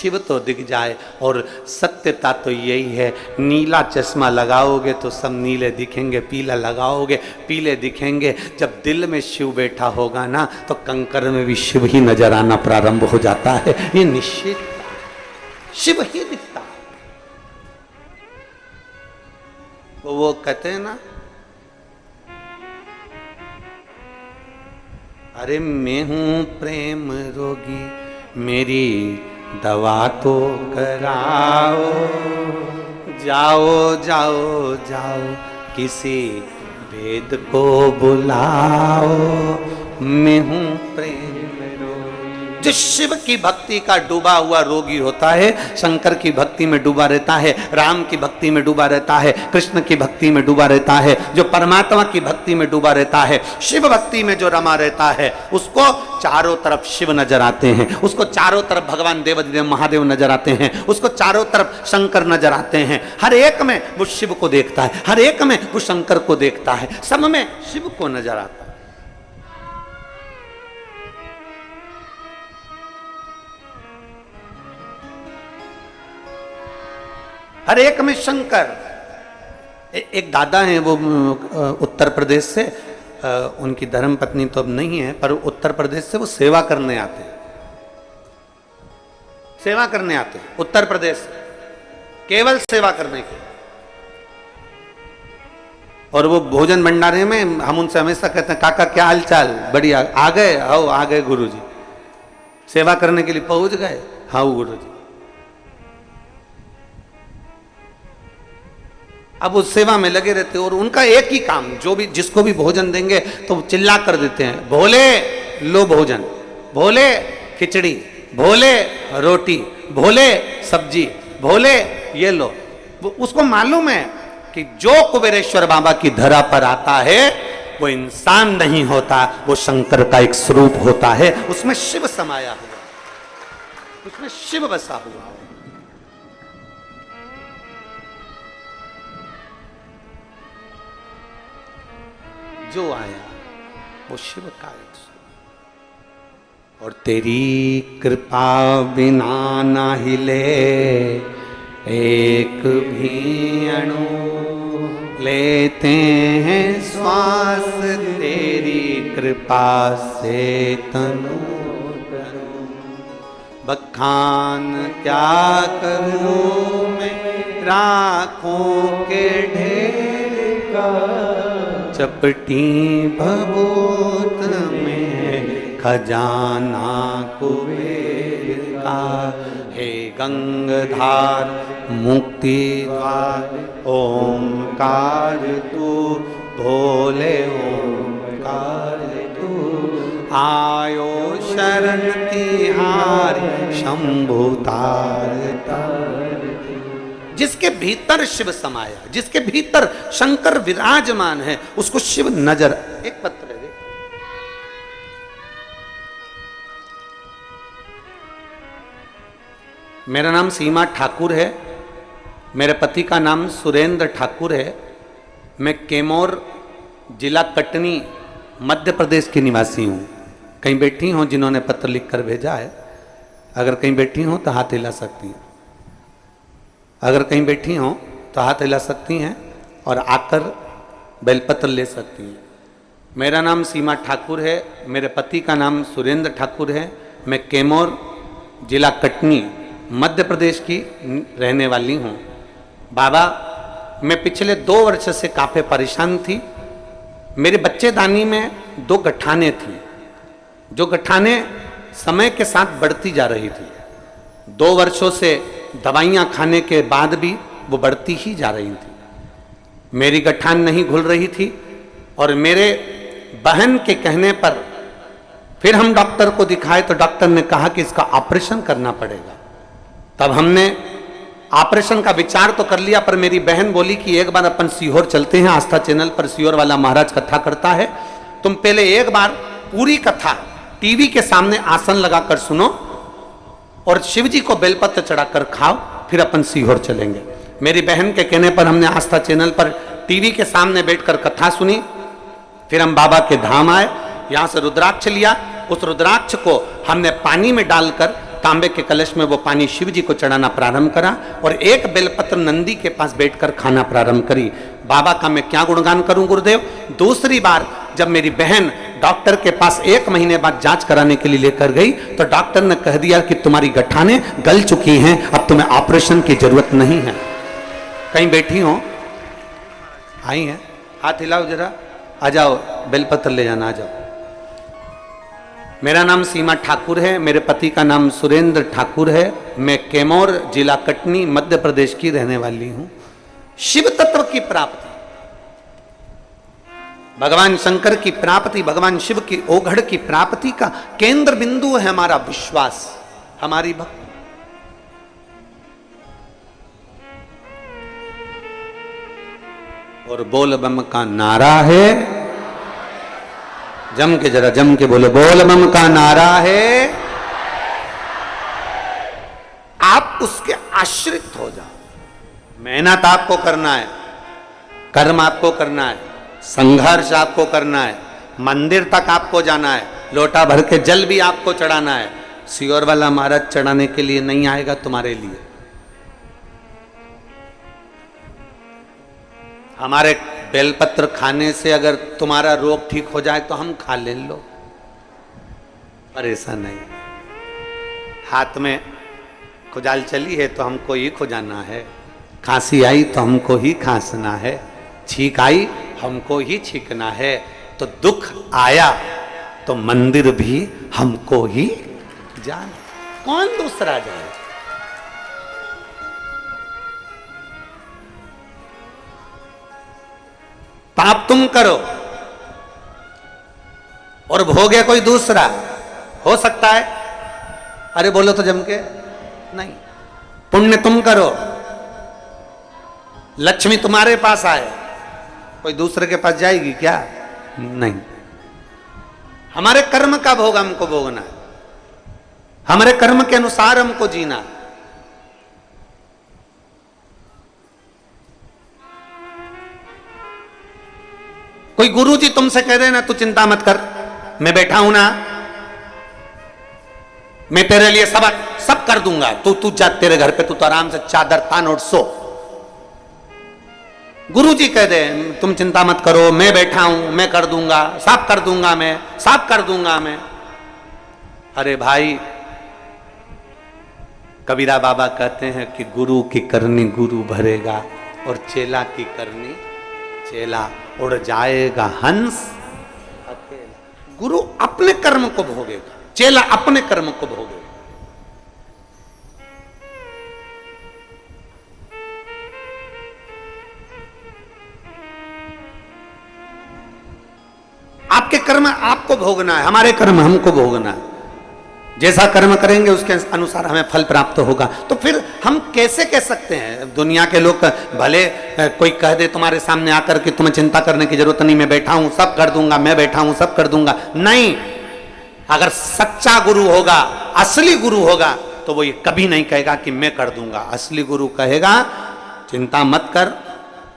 शिव तो दिख जाए। और सत्यता तो यही है, नीला चश्मा लगाओगे तो सब नीले दिखेंगे, पीला लगाओगे पीले दिखेंगे। जब दिल में शिव बैठा होगा ना तो कंकर में भी शिव ही नजर आना प्रारंभ हो जाता है। ये निश्चित शिव ही दिखता है। वो कहते हैं ना, अरे मैं हूं प्रेम रोगी, मेरी दवा तो कराओ, जाओ जाओ जाओ किसी वेद को बुलाओ, मैं हूं प्रेम रोगी। जो शिव की भक्ति का डूबा हुआ रोगी होता है, शंकर की भक्ति में डूबा रहता है, राम की भक्ति में डूबा रहता है, कृष्ण की भक्ति में डूबा रहता है, जो परमात्मा की भक्ति में डूबा रहता है, शिव भक्ति में जो रमा रहता है, उसको चारों तरफ शिव नजर आते हैं, उसको चारों तरफ भगवान देवाधिदेव महादेव नजर आते हैं, उसको चारों तरफ शंकर नजर आते हैं। हर एक में वो शिव को देखता है, हर एक में वो शंकर को देखता है, सब में शिव को नजर आता है। हर एक में शंकर। एक दादा हैं, वो उत्तर प्रदेश से, उनकी धर्म पत्नी तो अब नहीं है, पर उत्तर प्रदेश से वो सेवा करने आते हैं, सेवा करने आते हैं उत्तर प्रदेश से, केवल सेवा करने के। और वो भोजन भंडारे में हम उनसे हमेशा कहते हैं, काका क्या हाल चाल, बढ़िया, आ गए? आओ आ गए गुरुजी, सेवा करने के लिए पहुंच गए? हाँ गुरुजी। अब उस सेवा में लगे रहते हैं और उनका एक ही काम, जो भी जिसको भी भोजन देंगे तो चिल्ला कर देते हैं, भोले लो भोजन, भोले खिचड़ी, भोले रोटी, भोले सब्जी, भोले ये लो। उसको मालूम है कि जो कुबेरेश्वर बाबा की धरा पर आता है वो इंसान नहीं होता, वो शंकर का एक स्वरूप होता है, उसमें शिव समाया हुआ, उसमें शिव बसा हुआ है। जो आया वो शिव का एक स्वरूप। और तेरी कृपा बिना ना हिले एक भी अणु, लेते हैं श्वास तेरी कृपा से तनु तनु। बखान क्या करूं मैं राखों के ढेर का, चपटी भभूत में खजाना कुबेर का। हे गंगाधार मुक्ति द्वार ओंकार तू, भोले ओंकार तू। आयो शरण तिहारी शंभु तार तार। जिसके भीतर शिव समाया, जिसके भीतर शंकर विराजमान है, उसको शिव नजर। एक पत्र है, मेरा नाम सीमा ठाकुर है, मेरे पति का नाम सुरेंद्र ठाकुर है। मैं कैमोर जिला कटनी मध्य प्रदेश की निवासी हूँ। कहीं बैठी हो जिन्होंने पत्र लिखकर भेजा है, अगर कहीं बैठी हो तो हाथ हिला सकती हैं, अगर कहीं बैठी हो तो हाथ हिला सकती हैं और आकर बेलपत्र ले सकती हैं। मेरा नाम सीमा ठाकुर है, मेरे पति का नाम सुरेंद्र ठाकुर है। मैं कैमोर जिला कटनी मध्य प्रदेश की रहने वाली हूँ। बाबा, मैं पिछले 2 वर्ष से काफ़ी परेशान थी। मेरे बच्चेदानी में 2 गठाने थी, जो गठाने समय के साथ बढ़ती जा रही थी। 2 वर्षों से दवाइयाँ खाने के बाद भी वो बढ़ती ही जा रही थी। मेरी गठान नहीं घुल रही थी और मेरे बहन के कहने पर फिर हम डॉक्टर को दिखाए तो डॉक्टर ने कहा कि इसका ऑपरेशन करना पड़ेगा। तब हमने ऑपरेशन का विचार तो कर लिया, पर मेरी बहन बोली कि एक बार अपन सीहोर चलते हैं, आस्था चैनल पर सीहोर वाला महाराज कथा करता है, तुम पहले एक बार पूरी कथा टीवी के सामने आसन लगाकर सुनो और शिवजी को बेलपत्र चढ़ाकर खाओ, फिर अपन सीहोर चलेंगे। मेरी बहन के कहने पर हमने आस्था चैनल पर टीवी के सामने बैठकर कथा सुनी। फिर हम बाबा के धाम आए, यहाँ से रुद्राक्ष लिया, उस रुद्राक्ष को हमने पानी में डालकर तांबे के कलश में वो पानी शिव जी को चढ़ाना प्रारंभ करा और एक बेलपत्र नंदी के पास बैठकर खाना प्रारंभ करी। बाबा का मैं क्या गुणगान करूं गुरुदेव। दूसरी बार जब मेरी बहन डॉक्टर के पास 1 महीने बाद जांच कराने के लिए लेकर गई तो डॉक्टर ने कह दिया कि तुम्हारी गठाने गल चुकी हैं, अब तुम्हें ऑपरेशन की जरूरत नहीं है। कहीं बैठी हो, आई हैं, हाथ हिलाओ जरा, आ जाओ, बेलपत्र ले जाना, आ जाओ। मेरा नाम सीमा ठाकुर है, मेरे पति का नाम सुरेंद्र ठाकुर है। मैं कैमोर जिला कटनी मध्य प्रदेश की रहने वाली हूं। शिव तत्व की प्राप्ति, भगवान शंकर की प्राप्ति, भगवान शिव की ओघड़ की प्राप्ति का केंद्र बिंदु है हमारा विश्वास, हमारी भक्ति। और बोल बम का नारा है, जम के जरा जम के बोले, बोल बम का नारा है। आप उसके आश्रित हो जाओ। मेहनत आपको करना है, कर्म आपको करना है, संघर्ष आपको करना है, मंदिर तक आपको जाना है, लोटा भर के जल भी आपको चढ़ाना है। सियोर वाला महाराज चढ़ाने के लिए नहीं आएगा तुम्हारे लिए। हमारे बेलपत्र खाने से अगर तुम्हारा रोग ठीक हो जाए तो हम खा ले लो, पर ऐसा नहीं। हाथ में खुजाल चली है तो हमको ही खुजाना है, खांसी आई तो हमको ही खांसना है, छींक आई हमको ही छींकना है। तो दुख आया तो मंदिर भी हमको ही जाना, कौन दूसरा जाए। पाप तुम करो और भोगे कोई दूसरा, हो सकता है। अरे बोलो तो जम के नहीं। पुण्य तुम करो, लक्ष्मी तुम्हारे पास आए, कोई दूसरे के पास जाएगी क्या? नहीं। हमारे कर्म का भोग हमको भोगना है, हमारे कर्म के अनुसार हमको जीना है। कोई गुरुजी तुमसे कह रहे ना तू चिंता मत कर, मैं बैठा हूं ना, मैं तेरे लिए सब कर दूंगा, तू जा तेरे घर पे, तू तो आराम से चादर तान और सो। गुरुजी कह दे तुम चिंता मत करो, मैं बैठा हूं, मैं कर दूंगा, सब कर दूंगा, मैं सब कर दूंगा मैं। अरे भाई, कबीरा बाबा कहते हैं कि गुरु की करनी गुरु भरेगा और चेला की करनी चेला, उड़ जाएगा हंस अकेला। गुरु अपने कर्म को भोगेगा, चेला अपने कर्म को भोगेगा। आपके कर्म आपको भोगना है, हमारे कर्म हमको भोगना है। जैसा कर्म करेंगे उसके अनुसार हमें फल प्राप्त होगा। तो फिर हम कैसे कह सकते हैं? दुनिया के लोग भले कोई कह दे तुम्हारे सामने आकर कि तुम्हें चिंता करने की जरूरत नहीं, मैं बैठा हूं सब कर दूंगा, मैं बैठा हूं सब कर दूंगा, नहीं। अगर सच्चा गुरु होगा, असली गुरु होगा, तो वो ये कभी नहीं कहेगा कि मैं कर दूंगा। असली गुरु कहेगा चिंता मत कर,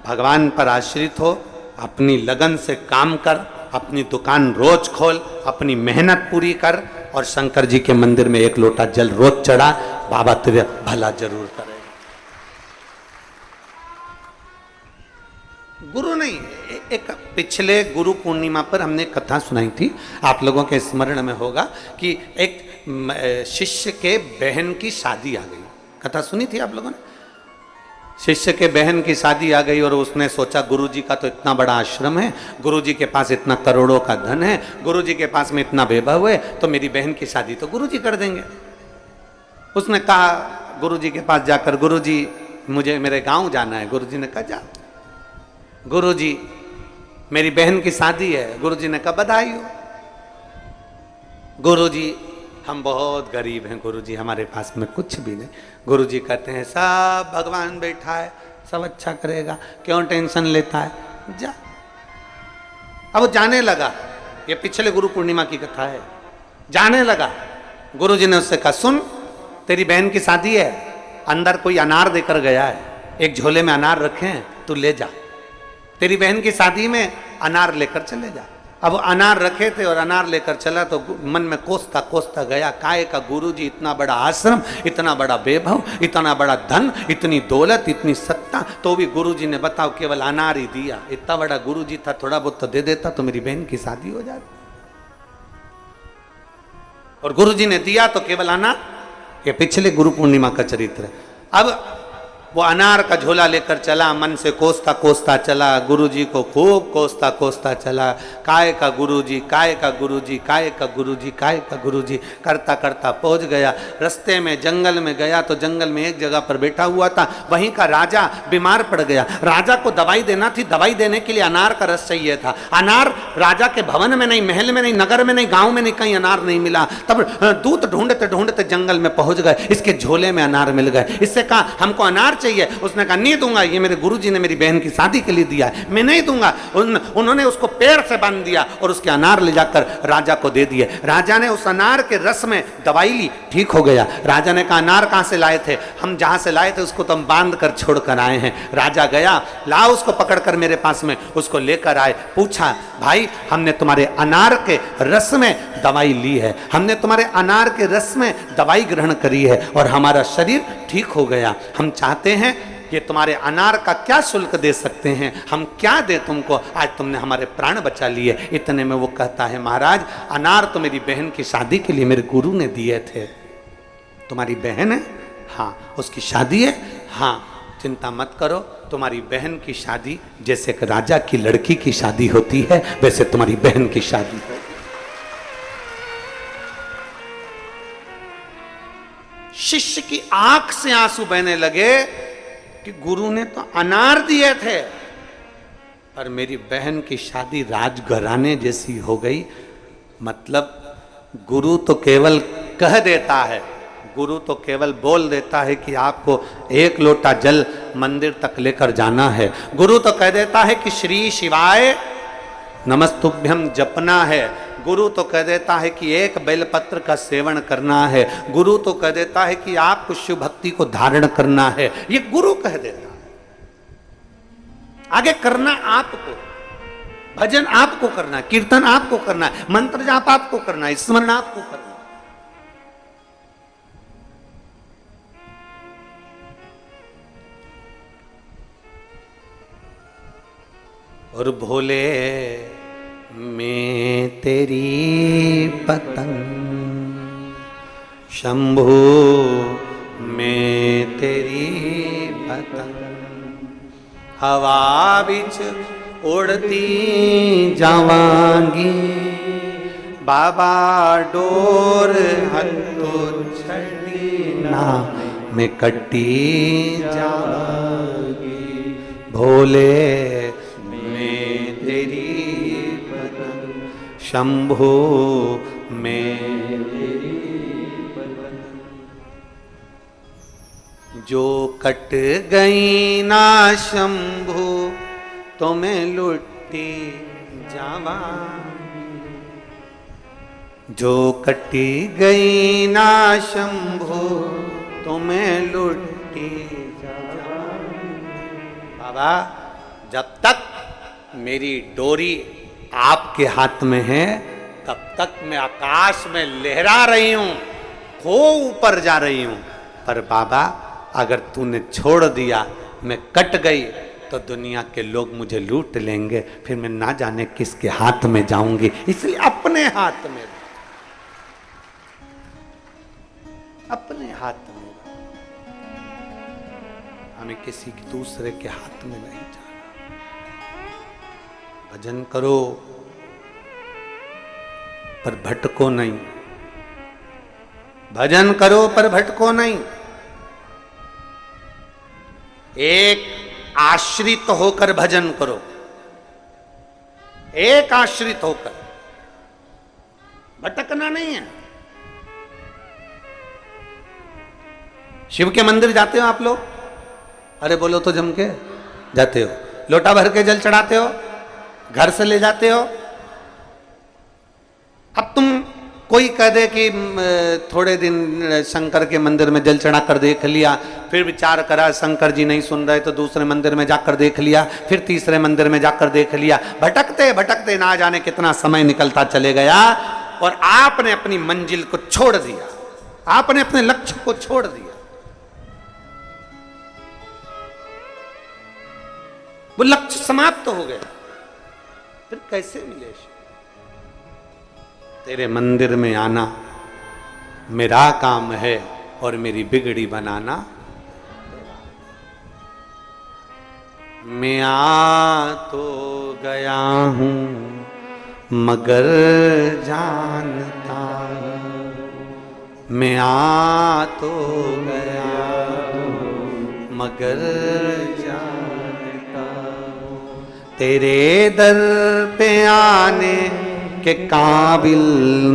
भगवान पर आश्रित हो, अपनी लगन से काम कर, अपनी दुकान रोज खोल, अपनी मेहनत पूरी कर और शंकर जी के मंदिर में 1 लोटा जल रोज चढ़ा, बाबा तेरे भला जरूर करेगा। गुरु नहीं। एक पिछले गुरु पूर्णिमा पर हमने कथा सुनाई थी, आप लोगों के स्मरण में होगा कि एक शिष्य के बहन की शादी आ गई। कथा सुनी थी आप लोगों ने? शिष्य के बहन की शादी आ गई और उसने सोचा गुरुजी का तो इतना बड़ा आश्रम है, गुरुजी के पास इतना करोड़ों का धन है, गुरुजी के पास में इतना वैभव है, तो मेरी बहन की शादी तो गुरुजी कर देंगे। उसने कहा गुरुजी के पास जाकर, गुरुजी मुझे मेरे गांव जाना है। गुरुजी ने कहा जा। गुरुजी मेरी बहन की शादी है। गुरुजी ने कहा बधाई हो। गुरुजी हम बहुत गरीब हैं गुरुजी, हमारे पास में कुछ भी नहीं। गुरुजी कहते हैं सब भगवान बैठा है, सब अच्छा करेगा, क्यों टेंशन लेता है, जा। अब वो जाने लगा, ये पिछले गुरु पूर्णिमा की कथा है। जाने लगा, गुरुजी ने उससे कहा सुन, तेरी बहन की शादी है, अंदर कोई अनार देकर गया है, एक झोले में अनार रखे हैं, तू ले जा। तेरी बहन की शादी में अनार लेकर चले जा। अब अनार रखे थे और अनार लेकर चला तो मन में कोसता कोसता गया, काय का गुरुजी, इतना बड़ा आश्रम, इतना बड़ा वैभव, इतना बड़ा धन, इतनी दौलत, इतनी सत्ता, तो भी गुरुजी ने बताओ केवल अनार ही दिया। इतना बड़ा गुरुजी था, थोड़ा बहुत तो दे देता तो मेरी बहन की शादी हो जाती। और गुरुजी ने दिया तो केवल अनार। ये पिछले गुरु पूर्णिमा का चरित्र है। अब वो अनार का झोला लेकर चला, मन से कोसता कोसता चला, गुरुजी को खूब कोसता कोसता चला। काय का गुरुजी, काय का गुरुजी, काय का गुरुजी, काय का गुरुजी करता करता पहुंच गया। रास्ते में जंगल में गया तो जंगल में एक जगह पर बैठा हुआ था, वहीं का राजा बीमार पड़ गया। राजा को दवाई देना थी, दवाई देने के लिए अनार का रस चाहिए था। अनार राजा के भवन में नहीं, महल में नहीं, नगर में नहीं, गाँव में नहीं, कहीं अनार नहीं मिला। तब दूत ढूंढते ढूंढते जंगल में पहुंच गए, इसके झोले में अनार मिल गए। इससे कहा हमको अनार चाहिए। उसने कहा नहीं दूंगा, ये मेरे गुरुजी ने मेरी बहन की शादी के लिए दिया है, मैं नहीं दूंगा। उन्होंने उसको पेड़ से बांध दिया और उसके अनार ले जाकर राजा को दे दिए। राजा ने उस अनार के रस में दवाई ली, ठीक हो गया। राजा ने कहा अनार कहां से लाए थे? हम जहां से लाए थे उसको तो हम बांध कर छोड़ कर आए हैं। राजा गया, लाओ उसको पकड़कर मेरे पास में, उसको लेकर आए। पूछा भाई हमने तुम्हारे अनार के रस में दवाई ली है, हमने तुम्हारे अनार के रस में दवाई ग्रहण करी है और हमारा शरीर ठीक हो गया। हम चाहते हैं कि तुम्हारे अनार का क्या शुल्क दे सकते हैं, हम क्या दे तुमको, आज तुमने हमारे प्राण बचा लिए। इतने में वो कहता है महाराज अनार तो मेरी बहन की शादी के लिए मेरे गुरु ने दिए थे। तुम्हारी बहन है? हाँ। उसकी शादी है? हाँ। चिंता मत करो, तुम्हारी बहन की शादी जैसे एक राजा की लड़की की शादी होती है वैसे तुम्हारी बहन की शादी हो। शिष्य की आंख से आंसू बहने लगे कि गुरु ने तो अनार दिए थे पर मेरी बहन की शादी राजघराने जैसी हो गई। मतलब गुरु तो केवल कह देता है, गुरु तो केवल बोल देता है कि आपको एक लोटा जल मंदिर तक लेकर जाना है। गुरु तो कह देता है कि श्री शिवाय नमस्तुभ्यम जपना है। गुरु तो कह देता है कि एक बेलपत्र का सेवन करना है। गुरु तो कह देता है कि आपको शिव भक्ति को धारण करना है। ये गुरु कह देता है। आगे करना आपको, भजन आपको करना है, कीर्तन आपको करना है, मंत्र जाप आपको करना है, स्मरण आपको करना है। और भोले मैं तेरी पतंग, शंभू मैं तेरी पतंग, हवा बिच उड़ती जावांगी, बाबा डोर हथो छड़ी ना मैं कटी जावांगी। भोले शंभो में जो कट गई ना शंभो तो मैं लुटी जावा, जो कटी गई ना शंभो तो मैं लुटी जावा। बाबा जब तक मेरी डोरी आपके हाथ में है तब तक मैं आकाश में लहरा रही हूं, खो ऊपर जा रही हूं। पर बाबा अगर तूने छोड़ दिया, मैं कट गई तो दुनिया के लोग मुझे लूट लेंगे, फिर मैं ना जाने किसके हाथ में जाऊंगी। इसलिए अपने हाथ में, अपने हाथ में, हमें किसी दूसरे के हाथ में नहीं जाना। भजन करो पर भटको नहीं, भजन करो पर भटको नहीं। एक आश्रित होकर भजन करो, एक आश्रित होकर, भटकना नहीं है। शिव के मंदिर जाते हो आप लोग? अरे बोलो तो जम के जाते हो। लोटा भर के जल चढ़ाते हो, घर से ले जाते हो। अब तुम कोई कह दे कि थोड़े दिन शंकर के मंदिर में जल चढ़ा कर देख लिया, फिर विचार करा शंकर जी नहीं सुन रहे तो दूसरे मंदिर में जाकर देख लिया, फिर तीसरे मंदिर में जाकर देख लिया। भटकते भटकते ना जाने कितना समय निकलता चले गया और आपने अपनी मंजिल को छोड़ दिया, आपने अपने लक्ष्य को छोड़ दिया। वो लक्ष्य समाप्त हो गया, फिर कैसे मिले? तेरे मंदिर में आना मेरा काम है और मेरी बिगड़ी बनाना। मैं आ तो गया हूं मगर जानता हूं, मैं आ तो गया हूं मगर जानता हूं, तेरे दर पे आने के काबिल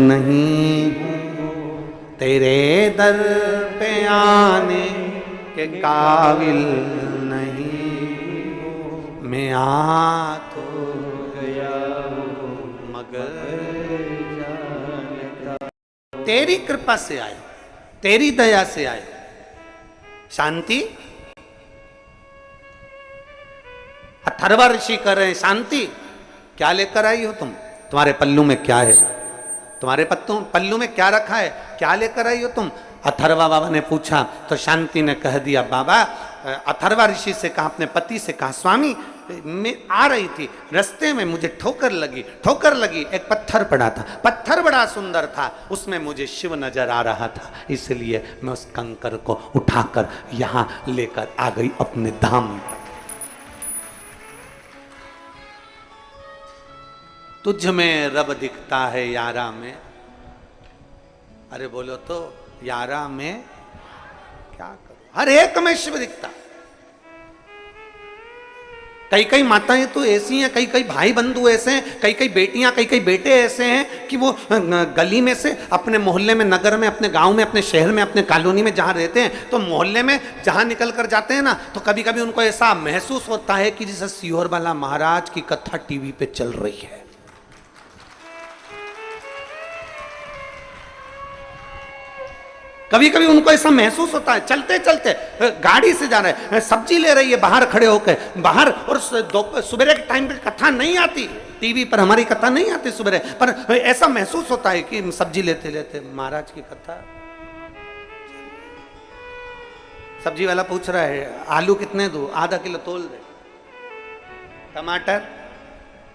नहीं हूं, तेरे दर पे आने के काबिल नहीं हूं, मैं आ तो गया हूं मगर तेरी कृपा से आए, तेरी दया से आए। शांति, अथर्वा ऋषि कर रहे हैं, शांति क्या लेकर आई हो तुम? तुम्हारे पल्लू में क्या है? तुम्हारे पल्लू में क्या रखा है? क्या लेकर आई हो तुम? अथर्वा बाबा ने पूछा तो शांति ने कह दिया, बाबा, अथर्वा ऋषि से कहा, अपने पति से कहा, स्वामी मैं आ रही थी, रास्ते में मुझे ठोकर लगी, एक पत्थर पड़ा था, पत्थर बड़ा सुंदर था, उसमें मुझे शिव नजर आ रहा था, इसलिए मैं उस कंकर को उठाकर यहां लेकर आ गई अपने धाम तक। तुझ में रब दिखता है यारा में, अरे बोलो तो यारा में क्या करो, हर एक में शिव दिखता। कई कई माताएं तो ऐसी हैं, कई कई भाई बंधु ऐसे हैं, कई कई बेटियां, कई कई बेटे ऐसे हैं कि वो गली में से अपने मोहल्ले में, नगर में, अपने गांव में, अपने शहर में, अपने कॉलोनी में जहां रहते हैं, तो मोहल्ले में जहां निकल कर जाते हैं ना, तो कभी कभी उनको ऐसा महसूस होता है कि जैसे सीहोर वाला महाराज की कथा टीवी पे चल रही है। कभी कभी उनको ऐसा महसूस होता है, चलते चलते गाड़ी से जा रहे हैं, सब्जी ले रही है बाहर खड़े होकर, बाहर, और सुबह के टाइम पे कथा नहीं आती टीवी पर, हमारी कथा नहीं आती सुबह, पर ऐसा महसूस होता है कि सब्जी लेते लेते महाराज की कथा। सब्जी वाला पूछ रहा है आलू कितने दूं? आधा किलो तोल दे। टमाटर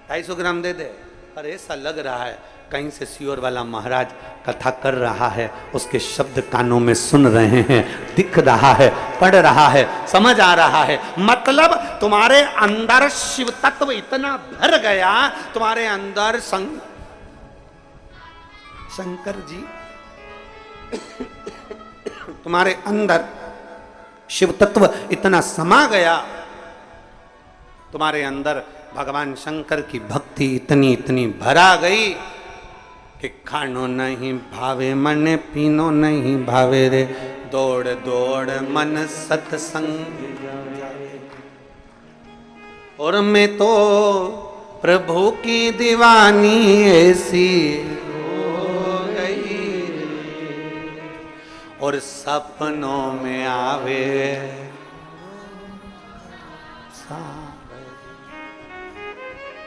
250 ग्राम दे दे। पर ऐसा लग रहा है कहीं से सीहोर वाला महाराज कथा कर रहा है, उसके शब्द कानों में सुन रहे हैं, दिख रहा है, पढ़ रहा है, समझ आ रहा है। मतलब तुम्हारे अंदर शिव तत्व इतना भर गया, तुम्हारे अंदर शंकर जी तुम्हारे अंदर शिव तत्व इतना समा गया, तुम्हारे अंदर भगवान शंकर की भक्ति इतनी इतनी भरा गई कि खानो नहीं भावे मन, पीनो नहीं भावे रे, दौड़ दौड़ मन सत्संग जाए। और मैं तो प्रभु की दीवानी ऐसी हो गई, और सपनों में आवे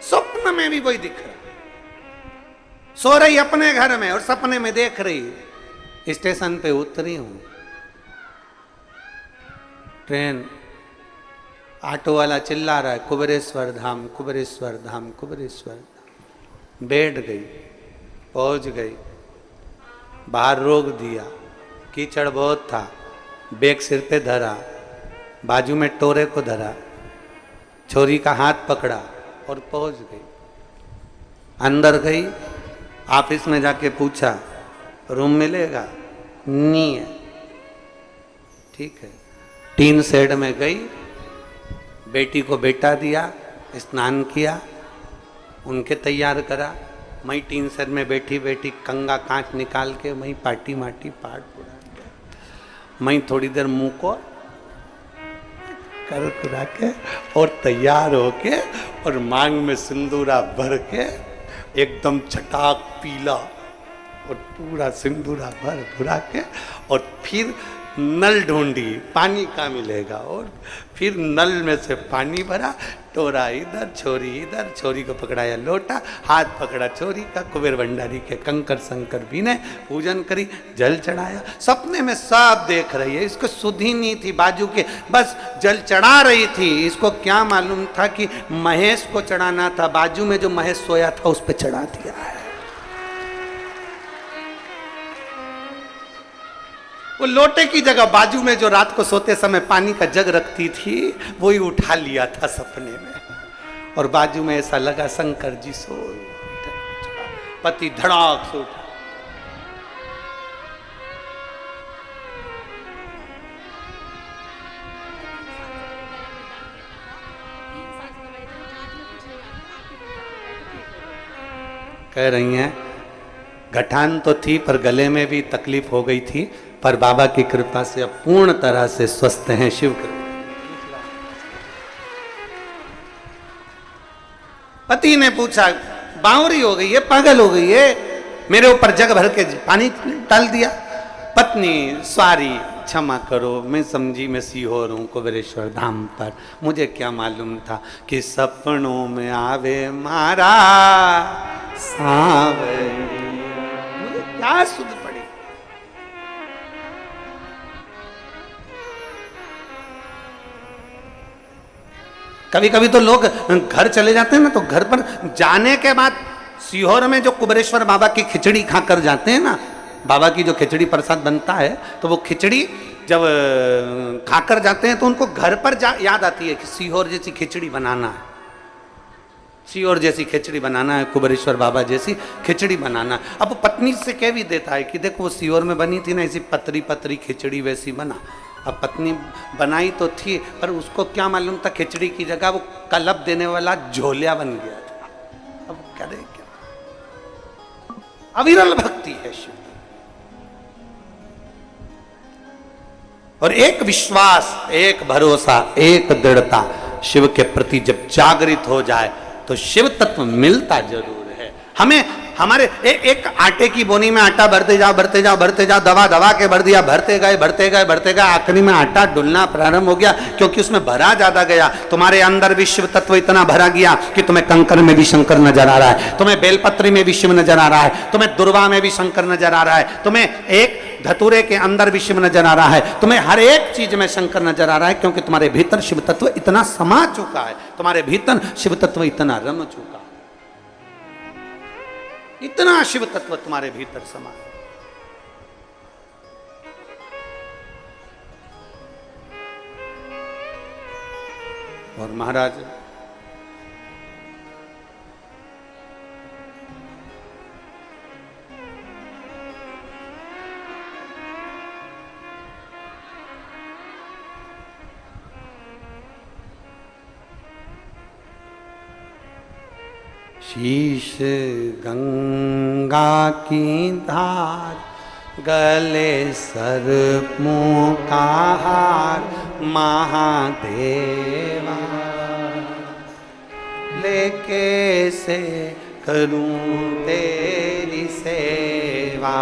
स्वप्न में भी वही दिख रहा, सो रही अपने घर में और सपने में देख रही। स्टेशन पे उतरी हूं, ट्रेन, ऑटो वाला चिल्ला रहा है कुबेरेश्वर धाम, कुबेरेश्वर धाम, कुबेरेश्वर धाम। बैठ गई, पहुंच गई, बाहर रोक दिया, कीचड़ बहुत था, बैग सिर पे धरा, बाजू में टोरे को धरा, छोरी का हाथ पकड़ा और पहुंच गई। अंदर गई, ऑफिस में जाके पूछा रूम मिलेगा? नहीं है। ठीक है, टीन शेड में गई, बेटी को बेटा दिया, स्नान किया, उनके तैयार करा। मैं टीन शेड में बैठी बैठी कंगा कांच निकाल के मैं पाटी माटी पाट पुरा दिया। मैं थोड़ी देर मुंह को कर कुरा के और तैयार होके और मांग में सिंदूरा भर के एकदम चटाक पीला और पूरा सिंदूरा भर भुरा के और फिर नल ढूंढी पानी कहाँ मिलेगा, और फिर नल में से पानी भरा, टोरा इधर छोरी को पकड़ाया लोटा, हाथ पकड़ा छोरी का, कुबेर भंडारी के कंकर शंकर बीने, पूजन करी, जल चढ़ाया। सपने में सब देख रही है, इसको सुधी नहीं थी बाजू के, बस जल चढ़ा रही थी। इसको क्या मालूम था कि महेश को चढ़ाना था, बाजू में जो महेश सोया था उस पर चढ़ा दिया है। वो लोटे की जगह बाजू में जो रात को सोते समय पानी का जग रखती थी वो ही उठा लिया था सपने में, और बाजू में ऐसा लगा शंकर जी सो, पति धड़ाक से उठा। कह रही हैं गठान तो थी पर गले में भी तकलीफ हो गई थी, पर बाबा की कृपा से अब पूर्ण तरह से स्वस्थ हैं। शिव कृपा। पति ने पूछा, बावरी हो गई है, पागल हो गई है, मेरे ऊपर जग भर के पानी डाल दिया। पत्नी, सॉरी, क्षमा करो, मैं समझी मैं सीहोर हूं कुबेरेश्वर धाम पर, मुझे क्या मालूम था कि सपनों में आवे मारा सावरी, मुझे क्या सुध पड़ी। कभी कभी तो लोग घर चले जाते हैं ना, तो घर पर जाने के बाद सीहोर में जो कुबेरेश्वर बाबा की खिचड़ी खाकर जाते हैं ना, बाबा की जो खिचड़ी प्रसाद बनता है, तो वो खिचड़ी जब खाकर जाते हैं तो उनको घर पर याद आती है कि सीहोर जैसी खिचड़ी बनाना है, सीहोर जैसी खिचड़ी बनाना है, कुबेरेश्वर बाबा जैसी खिचड़ी बनाना है। अब वो पत्नी से कह भी देता है कि देखो वो सीहोर में बनी थी ना, ऐसी पतरी पतरी खिचड़ी वैसी बना। अब पत्नी बनाई तो थी, पर उसको क्या मालूम था खिचड़ी की जगह वो कलब देने वाला झोलिया बन गया था। अब करे क्या, अविरल भक्ति है शिव, और एक विश्वास, एक भरोसा, एक दृढ़ता शिव के प्रति जब जागृत हो जाए तो शिव तत्व मिलता जरूर है हमें। हमारे एक आटे की बोनी में आटा भरते जाओ भरते जाओ भरते जाओ, दवा दवा के भर दिया, भरते गए भरते गए भरते गए, आखिरी में आटा डुलना प्रारंभ हो गया, क्योंकि उसमें भरा ज्यादा गया। तुम्हारे अंदर भी शिव तत्व इतना भरा गया कि तुम्हें कंकर में भी शंकर नजर आ रहा है, तुम्हें बेलपत्री में भी शिव नजर आ रहा है, तुम्हें दुर्वा में भी शंकर नजर आ रहा है, तुम्हें एक धतूरे के अंदर भी शिव नजर आ रहा है, तुम्हें हर एक चीज में शंकर नजर आ रहा है, क्योंकि तुम्हारे भीतर शिव तत्व इतना समा चुका है, तुम्हारे भीतर शिव तत्व इतना रम चुका है, इतना शिव तत्व तुम्हारे भीतर समा है। और महाराज शीश गंगा की धार, गले सर्पों का हार, महादेवा लेके से करूं तेरी सेवा।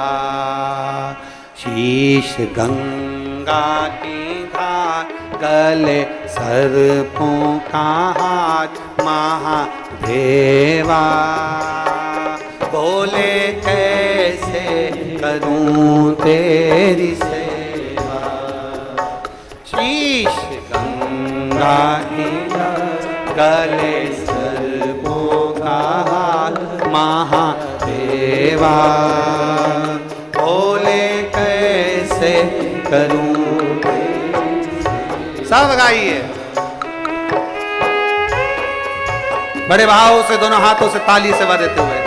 शीश गंगा की धार, गले सर्पों का हाथ, महादेवा बोले कैसे करूं तेरी सेवा। शीश गंगा की गले सर्पों का हाथ, महादेवा बोले कैसे करूं। सब गाइए बड़े भाव से, दोनों हाथों से ताली से बजाते हुए।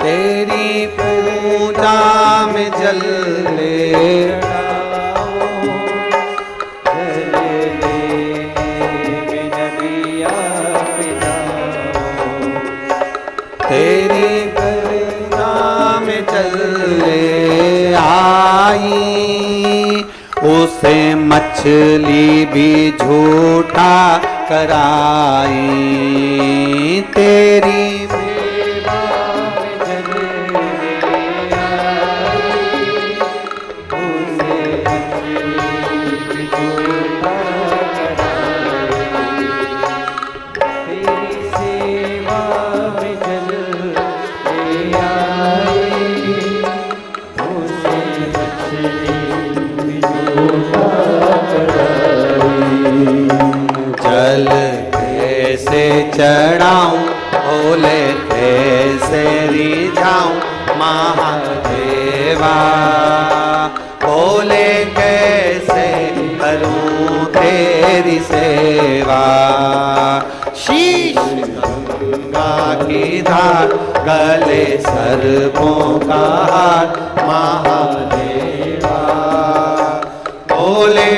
तेरी पूजा में जल ले तेरी करुणा में चले आई, उसे मछली भी झूठा कराई। तेरी सेवा में चले आई, उसे मछली भी झूठा कराई। तेरी सेवा में चले जल कैसे चढ़ाऊं, भोले कैसे रिझाऊं महादेवा, भोले कैसे करूं तेरी सेवा। शीश गंगा की धार, गले सर्पों का हार महादेवा, भोले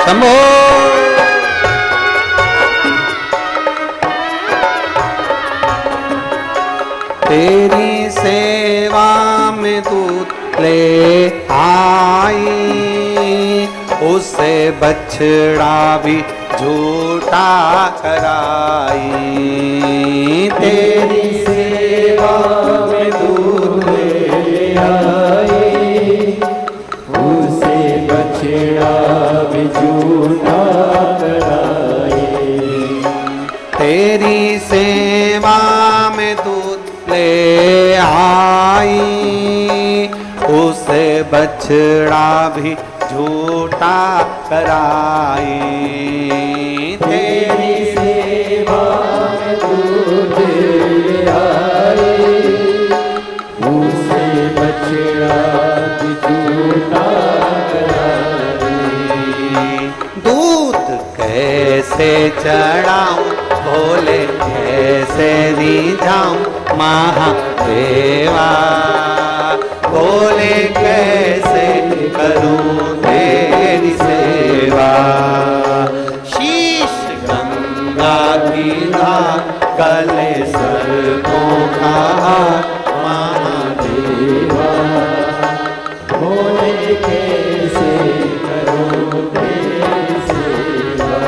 शंभो। तेरी सेवा में दूध ले आई, उसे बछड़ा भी झूठा कराई। तेरी सेवा में दूध ले आई, उसे बछड़ा भी झूठा कराई। तेरी सेवा में दूध ले आई, उसे बछड़ा भी झूठा कराई। तेरी सेवा में दूध ले आई, उसे बछड़ा भी झूठा कराई। दूध कैसे चढ़ाऊं, भोले कैसे रिझाऊं महादेवा, भोले कैसे करूं तेरी सेवा। शीश गंगा की धार, गले सर्पों का हार महादेवा, भोले कैसे करूं तेरी सेवा।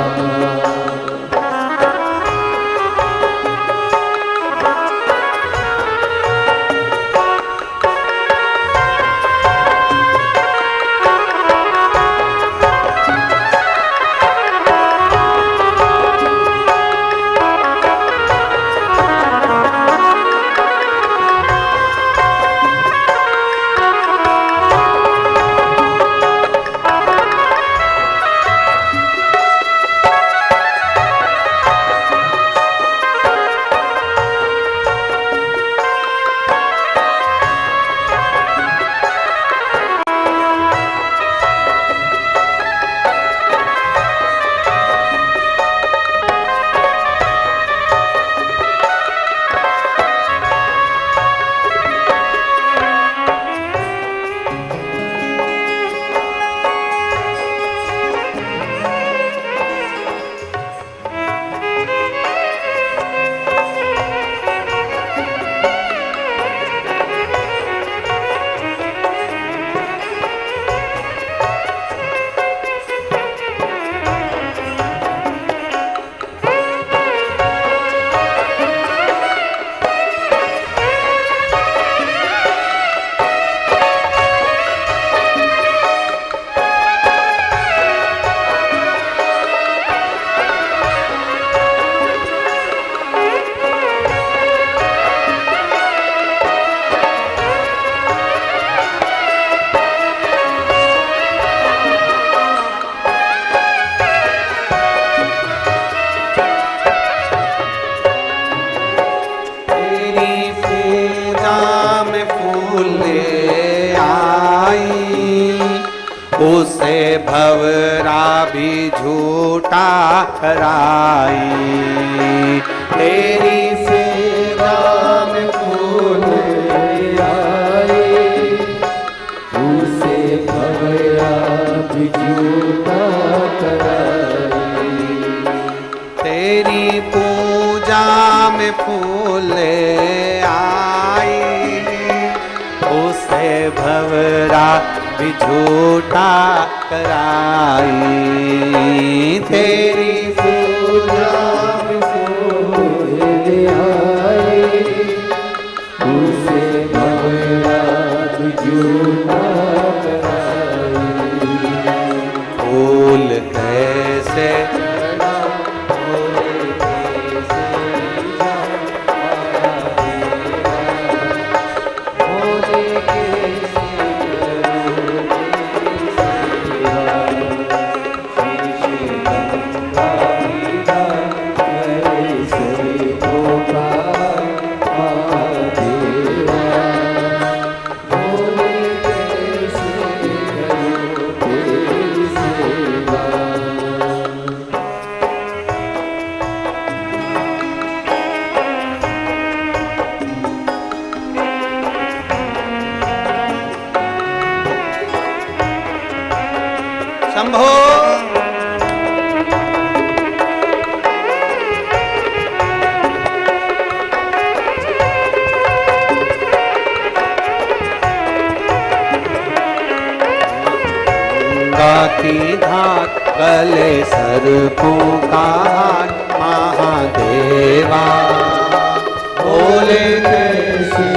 उसे भवरा भी झूठा कराई। तेरी सेवा में फूल आए, उसे भवरा भी झूठा कराई। तेरी पूजा में फूल आई, उसे भवरा भी झूठा कराई। तेरी पूजा में फूल आए, उसे भवरा भी झूठा कराई। फूल कैसे शंभो। गंगा की घाट गले सर्पों का हाथ महादेवा, बोले कैसे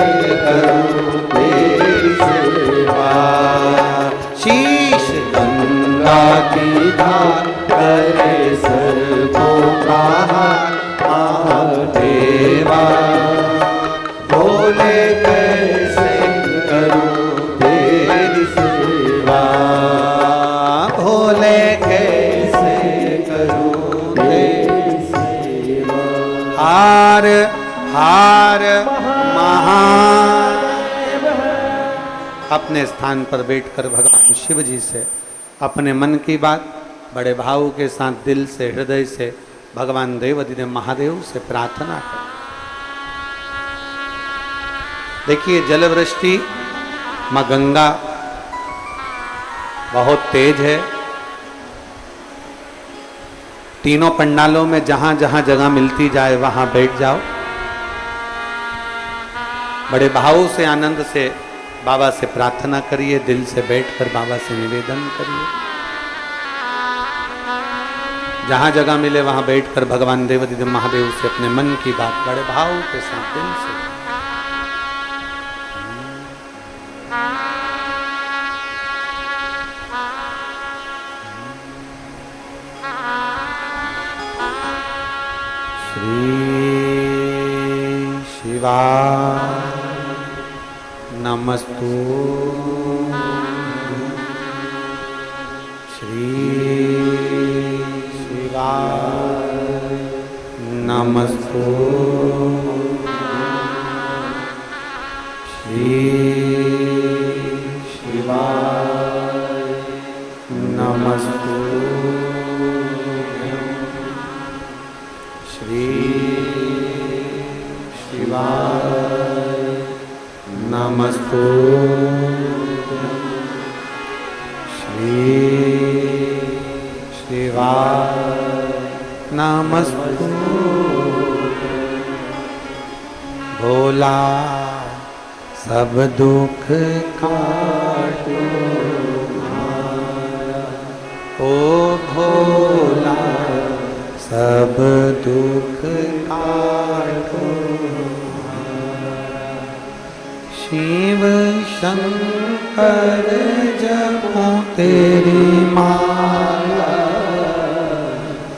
करूं तेरी सेवा। शीश गंगा की घाट गले सर्पों का हाथ महादेवा, बोले कैसे करूं तेरी सेवा। भोले कैसे करूं तेरी सेवा। हार हार महादेव। अपने स्थान पर बैठकर भगवान शिव जी से अपने मन की बात बड़े भाव के साथ दिल से हृदय से भगवान देवाधिदेव महादेव से प्रार्थना कर। देखिए जलवृष्टि माँ गंगा बहुत तेज है। तीनों पंडालों में जहां जहां जगह मिलती जाए वहां बैठ जाओ। बड़े भाव से आनंद से बाबा से प्रार्थना करिए, दिल से बैठकर बाबा से निवेदन करिए। जहां जगह मिले वहां बैठकर भगवान देवाधिदेव महादेव से अपने मन की बात बड़े भाव के साथ दिल से। श्री शिवाय नमस्तु, श्री शिवाय नमस्तु, श्री शिवाय नमस्तु, श्री शिवाय नमस्तु, श्री शिवाय नमस्तु। भोला सब दुख काटो हमारा, ओ भोला सब दुख काटो हमारा। शिव शंकर जपो तेरी माला,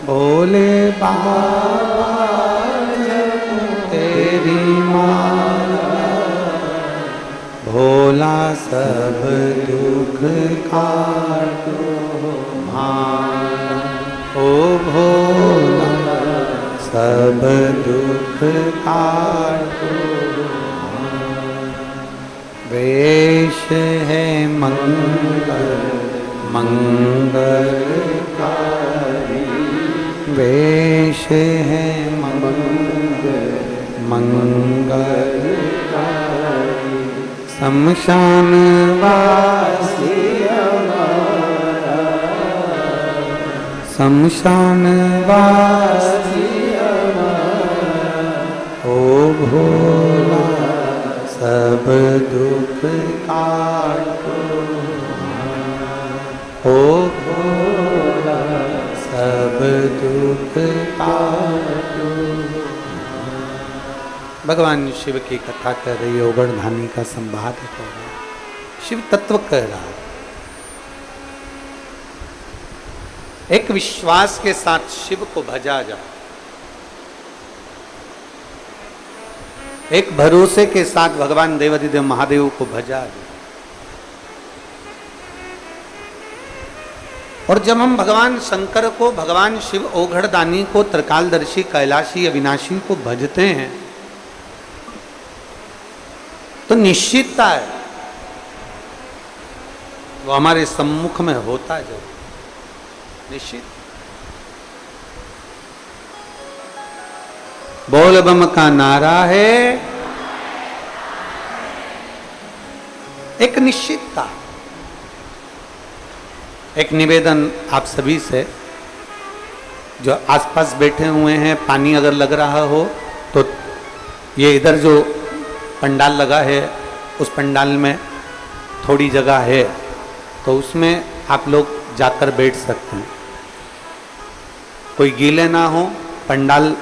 भोले बाबा जपो तेरी माला। भोला सब दुख काटो हमारा, ओ भोला सब दुख काटो। वेश है मंगल मंगलकारी, वेश है मंगलकारी, शमशान वासी हमारा, शमशान वासी हमारा, ओ भोला सब दुख काटो, ओ भोला सब दुख काटो। भगवान शिव की कथा कर रही है, ओगढ़धानी का संवाद कर रहा है, शिव तत्व कह रहा है। एक विश्वास के साथ शिव को भजा जाए, एक भरोसे के साथ भगवान देवाधिदेव महादेव को भजा जाए। और जब हम भगवान शंकर को, भगवान शिव ओघड़दानी को, त्रिकालदर्शी कैलाशी अविनाशी को भजते हैं तो निश्चितता है वो हमारे सम्मुख में होता है, जब निश्चित। बोल बम का नारा है, एक निश्चितता। एक निवेदन आप सभी से, जो आसपास बैठे हुए हैं, पानी अगर लग रहा हो तो ये इधर जो पंडाल लगा है उस पंडाल में थोड़ी जगह है तो उसमें आप लोग जाकर बैठ सकते हैं। कोई गीले ना हो, पंडाल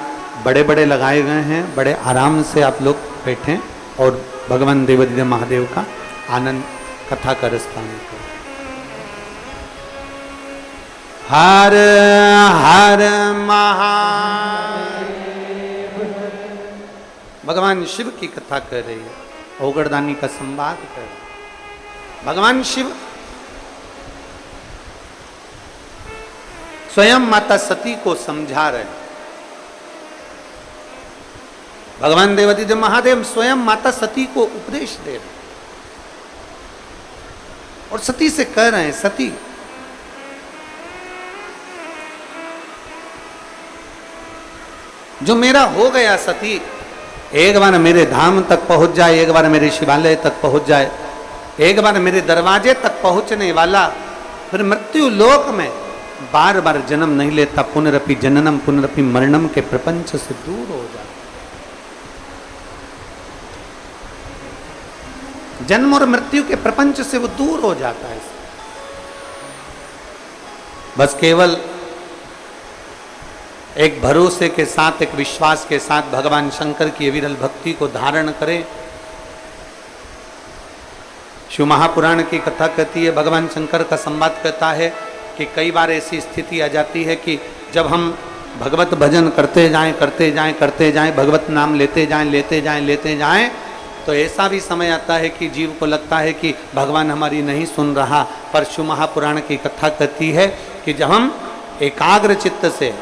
बड़े बड़े लगाए गए हैं, बड़े आराम से आप लोग बैठें और भगवान देवाधिदेव महादेव का आनंद, कथा का रस पाने को। हर हर महादेव, भगवान शिव की कथा कर रही है, ओगढ़दानी का संवाद कर रही है। भगवान शिव स्वयं माता सती को समझा रहे हैं। भगवान देवाधिदेव महादेव स्वयं माता सती को उपदेश दे रहे हैं और सती से कह रहे हैं, सती जो मेरा हो गया सती, एक बार मेरे धाम तक पहुंच जाए, एक बार मेरे शिवालय तक पहुंच जाए, एक बार मेरे दरवाजे तक पहुंचने वाला फिर मृत्यु लोक में बार बार जन्म नहीं लेता, पुनरपि जननम पुनरपि मरणम के प्रपंच से दूर हो जाए। जन्म और मृत्यु के प्रपंच से वो दूर हो जाता है। बस केवल एक भरोसे के साथ, एक विश्वास के साथ भगवान शंकर की विरल भक्ति को धारण करें। शिव महापुराण की कथा कहती है, भगवान शंकर का संवाद कहता है कि कई बार ऐसी स्थिति आ जाती है कि जब हम भगवत भजन करते जाएं, भगवत नाम लेते जाएं, तो ऐसा भी समय आता है कि जीव को लगता है कि भगवान हमारी नहीं सुन रहा। पर शिव महापुराण की कथा कहती है कि जब हम एकाग्र चित्त से,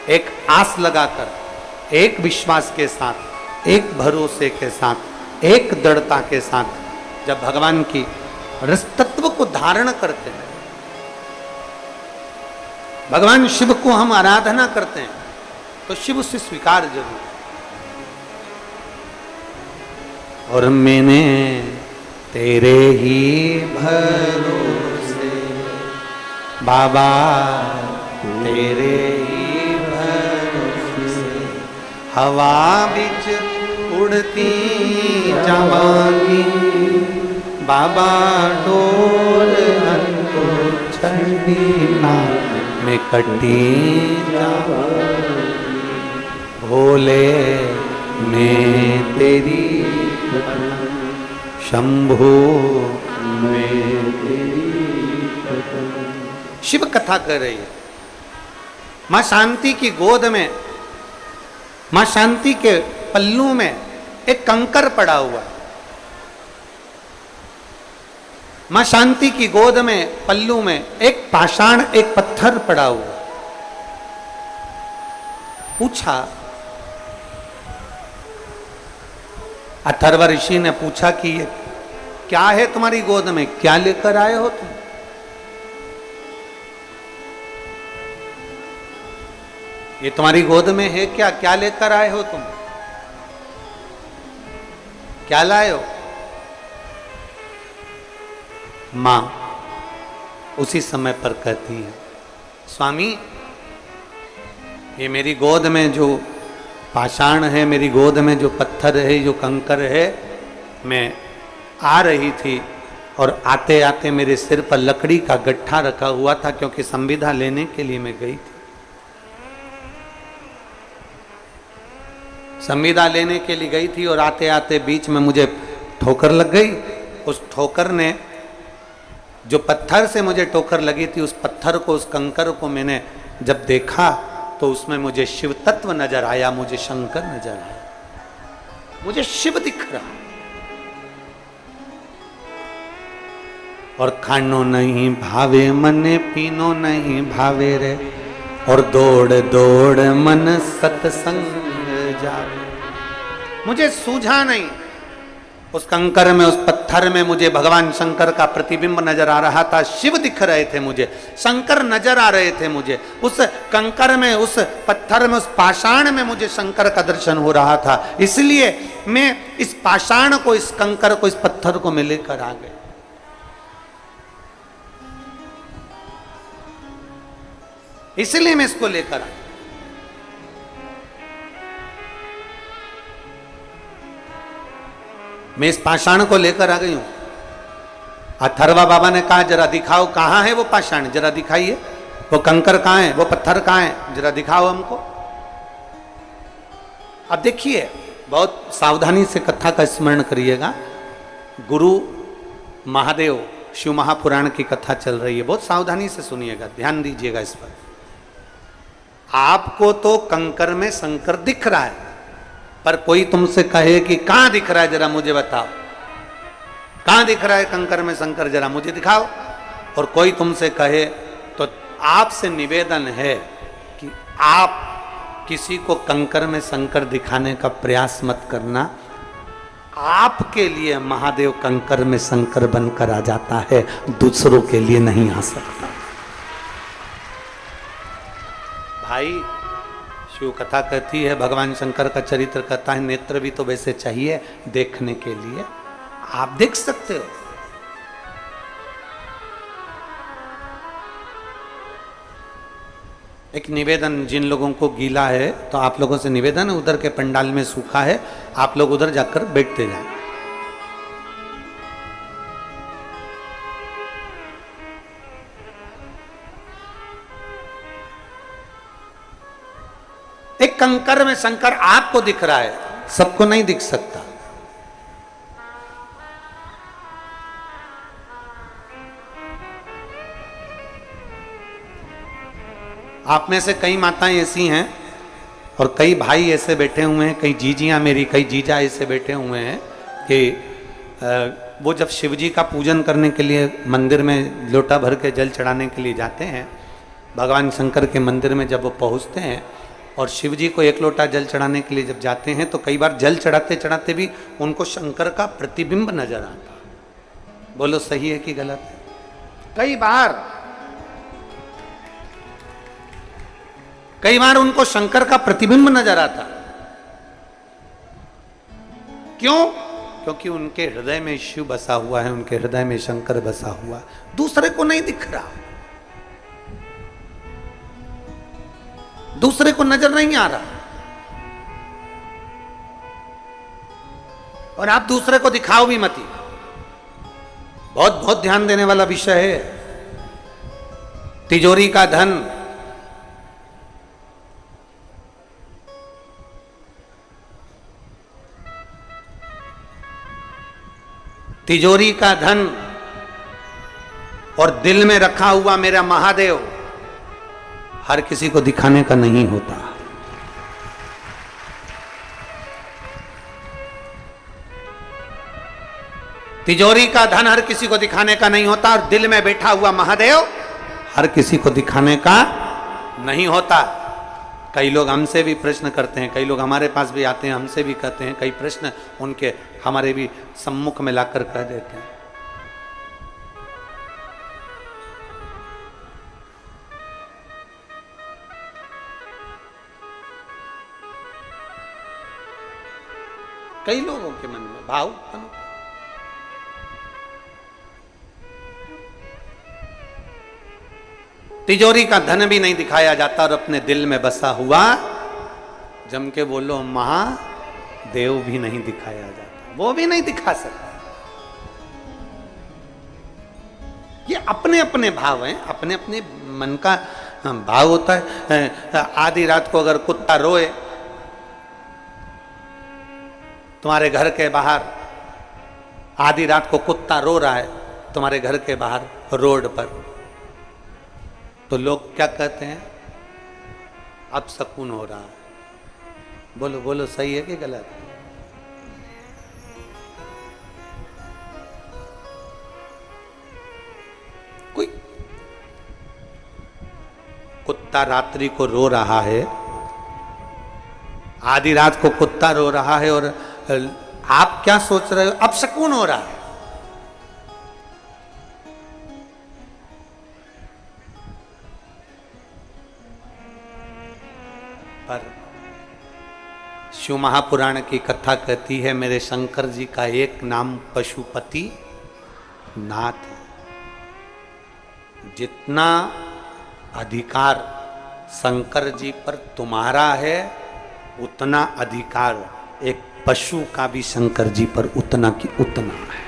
एक आस लगाकर, एक विश्वास के साथ, एक भरोसे के साथ, एक दृढ़ता के साथ जब भगवान की रस तत्व को धारण करते हैं, भगवान शिव को हम आराधना करते हैं, तो शिव उसे स्वीकार जरूर। और मैंने तेरे ही भरोसे बाबा, तेरे ही भरोसे हवा बिच उड़ती जवानी बाबा, डोल को छड़ी ना में कटी जवानी, भोले मैं तेरी शंभु में तेरी। शिव कथा कर रही है। मां शांति की गोद में, मां शांति के पल्लू में एक कंकर पड़ा हुआ है। मां शांति की गोद में, पल्लू में एक पाषाण, एक पत्थर पड़ा हुआ है। पूछा, अथर्व ऋषि ने पूछा कि ये क्या है तुम्हारी गोद में, क्या लेकर आए हो तुम? ये तुम्हारी गोद में है क्या? क्या लेकर आए हो तुम? क्या लाए हो? मां उसी समय पर कहती है, स्वामी ये मेरी गोद में जो पाषाण है, मेरी गोद में जो पत्थर है, जो कंकर है, मैं आ रही थी और आते आते मेरे सिर पर लकड़ी का गट्ठा रखा हुआ था, क्योंकि संविदा लेने के लिए मैं गई थी। संविदा लेने के लिए गई थी और आते आते बीच में मुझे ठोकर लग गई। उस ठोकर ने, जो पत्थर से मुझे ठोकर लगी थी, उस पत्थर को, उस कंकर को मैंने जब देखा तो उसमें मुझे शिव तत्व नजर आया, मुझे शंकर नजर आया, मुझे शिव दिख रहा। और खानो नहीं भावे मने, पीनो नहीं भावे रे, और दौड़ दौड़ मन सत्संग जावे। मुझे सूझा नहीं। उस कंकर में, उस पत्थर में मुझे भगवान शंकर का प्रतिबिंब नजर आ रहा था, शिव दिख रहे थे मुझे, शंकर नजर आ रहे थे मुझे। उस कंकर में, उस पत्थर में, उस पाषाण में मुझे शंकर का दर्शन हो रहा था। इसलिए मैं इस पाषाण को, इस कंकर को, इस पत्थर को मैं लेकर आ गया। इसलिए मैं इसको लेकर आया। मैं इस पाषाण को लेकर आ गई हूं। अथर्वा बाबा ने कहा, जरा दिखाओ कहां है वो पाषाण, जरा दिखाइए, वो कंकर कहां है, वो पत्थर कहां है, जरा दिखाओ हमको। अब देखिए, बहुत सावधानी से कथा का स्मरण करिएगा। गुरु महादेव शिव महापुराण की कथा चल रही है, बहुत सावधानी से सुनिएगा, ध्यान दीजिएगा इस पर। आपको तो कंकर में शंकर दिख रहा है, पर कोई तुमसे कहे कि कहां दिख रहा है, जरा मुझे बताओ, कहां दिख रहा है कंकर में शंकर, जरा मुझे दिखाओ। और कोई तुमसे कहे तो आपसे निवेदन है कि आप किसी को कंकर में शंकर दिखाने का प्रयास मत करना। आपके लिए महादेव कंकर में शंकर बनकर आ जाता है, दूसरों के लिए नहीं आ सकता। भाई, शिव कथा कहती है, भगवान शंकर का चरित्र कहता है, नेत्र भी तो वैसे चाहिए देखने के लिए। आप देख सकते हो। एक निवेदन, जिन लोगों को गीला है तो आप लोगों से निवेदन है, उधर के पंडाल में सूखा है, आप लोग उधर जाकर बैठते जाएं। एक कंकर में शंकर आपको दिख रहा है, सबको नहीं दिख सकता। आप में से कई माताएं ऐसी हैं और कई भाई ऐसे बैठे हुए हैं, कई जीजियां, मेरी कई जीजा ऐसे बैठे हुए हैं कि वो जब शिव जी का पूजन करने के लिए मंदिर में लोटा भर के जल चढ़ाने के लिए जाते हैं, भगवान शंकर के मंदिर में जब वो पहुंचते हैं और शिव जी को एक लोटा जल चढ़ाने के लिए जब जाते हैं, तो कई बार जल चढ़ाते चढ़ाते भी उनको शंकर का प्रतिबिंब नजर आता। बोलो सही है कि गलत है? कई बार उनको शंकर का प्रतिबिंब नजर आता। क्यों? क्योंकि उनके हृदय में शिव बसा हुआ है, उनके हृदय में शंकर बसा हुआ, दूसरे को नहीं दिख रहा, दूसरे को नजर नहीं आ रहा। और आप दूसरे को दिखाओ भी मत। बहुत बहुत ध्यान देने वाला विषय है। तिजोरी का धन, तिजोरी का धन और दिल में रखा हुआ मेरा महादेव हर किसी को दिखाने का नहीं होता। तिजोरी का धन हर किसी को दिखाने का नहीं होता, और दिल में बैठा हुआ महादेव हर किसी को दिखाने का नहीं होता। कई लोग हमसे भी प्रश्न करते हैं, कई लोग हमारे पास भी आते हैं, हमसे भी कहते हैं, कई प्रश्न उनके हमारे भी सम्मुख में लाकर कह देते हैं। कई लोगों के मन में भाव उत्पन्न होता है। तिजोरी का धन भी नहीं दिखाया जाता और अपने दिल में बसा हुआ जम के बोलो महादेव भी नहीं दिखाया जाता, वो भी नहीं दिखा सकता। ये अपने अपने भाव हैं, अपने अपने मन का भाव होता है। आधी रात को अगर कुत्ता रोए तुम्हारे घर के बाहर, आधी रात को कुत्ता रो रहा है तुम्हारे घर के बाहर रोड पर, तो लोग क्या कहते हैं? अब सुकून हो रहा है। बोलो बोलो, सही है कि गलत? कोई कुत्ता रात्रि को रो रहा है, आधी रात को कुत्ता रो रहा है और आप क्या सोच रहे हो? अब सुकून हो रहा है। पर शिव महापुराण की कथा कहती है मेरे शंकर जी का एक नाम पशुपति नाथ है। जितना अधिकार शंकर जी पर तुम्हारा है उतना अधिकार एक पशु का भी शंकर जी पर उतना की उतना है।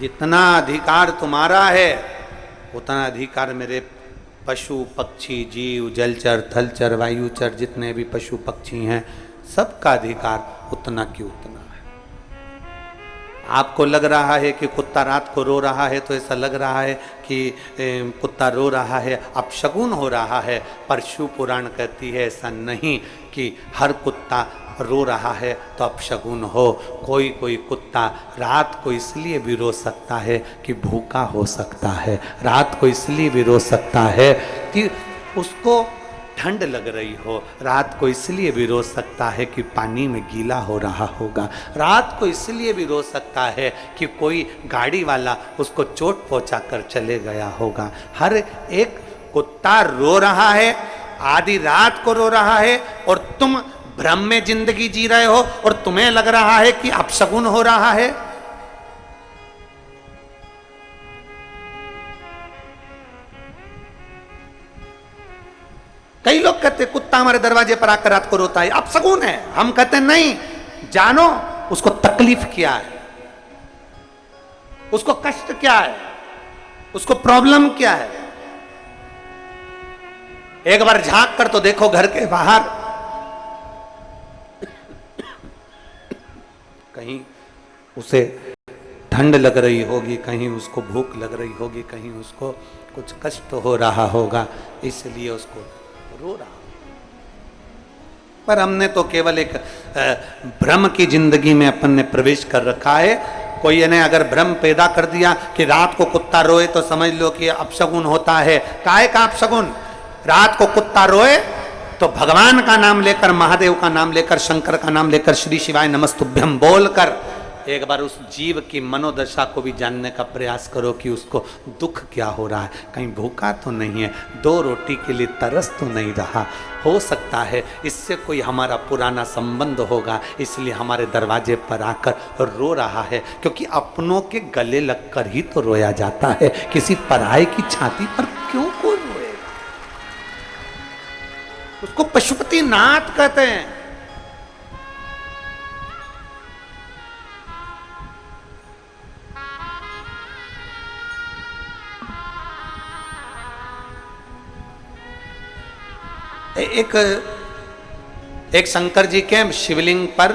जितना अधिकार तुम्हारा है उतना अधिकार मेरे पशु पक्षी जीव जलचर थलचर वायुचर जितने भी पशु पक्षी हैं सबका अधिकार उतना की उतना है। आपको लग रहा है कि कुत्ता रात को रो रहा है तो ऐसा लग रहा है कि कुत्ता रो रहा है अपशगुन हो रहा है, पर शिव पुराण कहती है ऐसा नहीं कि हर कुत्ता रो रहा है तो अपशगुन हो। कोई कोई कुत्ता रात को इसलिए भी रो सकता है कि भूखा हो सकता है, रात को इसलिए भी रो सकता है कि उसको ठंड लग रही हो, रात को इसलिए भी रो सकता है कि पानी में गीला हो रहा होगा, रात को इसलिए भी रो सकता है कि कोई गाड़ी वाला उसको चोट पहुंचा कर चले गया होगा। हर एक कुत्ता रो रहा है, आधी रात को रो रहा है, और तुम भ्रम में जिंदगी जी रहे हो और तुम्हें लग रहा है कि अपशगुन हो रहा है। कई लोग कहते कुत्ता हमारे दरवाजे पर आकर रात को रोता है अपशगुन है। हम कहते नहीं, जानो उसको तकलीफ क्या है, उसको कष्ट क्या है, उसको प्रॉब्लम क्या है। एक बार झांक कर तो देखो घर के बाहर, कहीं उसे ठंड लग रही होगी, कहीं उसको भूख लग रही होगी, कहीं उसको कुछ कष्ट हो रहा होगा, इसलिए उसको रो रहा। पर हमने तो केवल एक भ्रम की जिंदगी में अपन ने प्रवेश कर रखा है। कोई ने अगर भ्रम पैदा कर दिया कि रात को कुत्ता रोए तो समझ लो कि अपशगुन होता है। काहे का अपशगुन? रात को कुत्ता रोए तो भगवान का नाम लेकर, महादेव का नाम लेकर, शंकर का नाम लेकर, श्री शिवाय नमस्तुभ्यम बोलकर एक बार उस जीव की मनोदशा को भी जानने का प्रयास करो कि उसको दुख क्या हो रहा है। कहीं भूखा तो नहीं है, दो रोटी के लिए तरस तो नहीं रहा। हो सकता है इससे कोई हमारा पुराना संबंध होगा, इसलिए हमारे दरवाजे पर आकर रो रहा है। क्योंकि अपनों के गले लगकर ही तो रोया जाता है, किसी पराये की छाती पर क्यों कोई रोएगा? उसको पशुपति नाथ कहते हैं। एक शंकर जी के शिवलिंग पर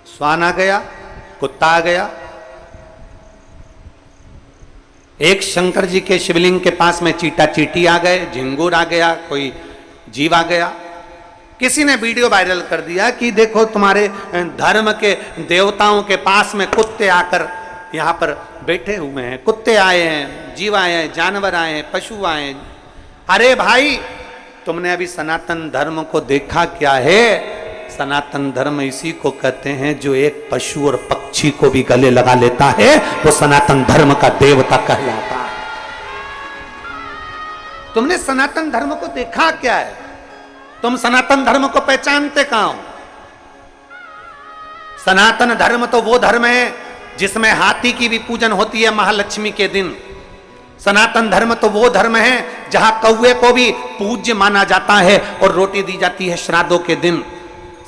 श्वान आ गया, कुत्ता आ गया। एक शंकर जी के शिवलिंग के पास में चीटा चीटी आ गए, झिंगुर आ गया, कोई जीव आ गया। किसी ने वीडियो वायरल कर दिया कि देखो तुम्हारे धर्म के देवताओं के पास में कुत्ते आकर यहाँ पर बैठे हुए हैं, कुत्ते आए हैं, जीव आए हैं, जानवर आए हैं, पशु आए हैं। अरे भाई, तुमने अभी सनातन धर्म को देखा क्या है? सनातन धर्म इसी को कहते हैं जो एक पशु और पक्षी को भी गले लगा लेता है वो सनातन धर्म का देवता कहलाता है। तुमने सनातन धर्म को देखा क्या है? तुम सनातन धर्म को पहचानते कहां हो? सनातन धर्म तो वो धर्म है जिसमें हाथी की भी पूजन होती है महालक्ष्मी के दिन। सनातन धर्म तो वो धर्म है जहां कौवे को भी पूज्य माना जाता है और रोटी दी जाती है श्राद्धों के दिन।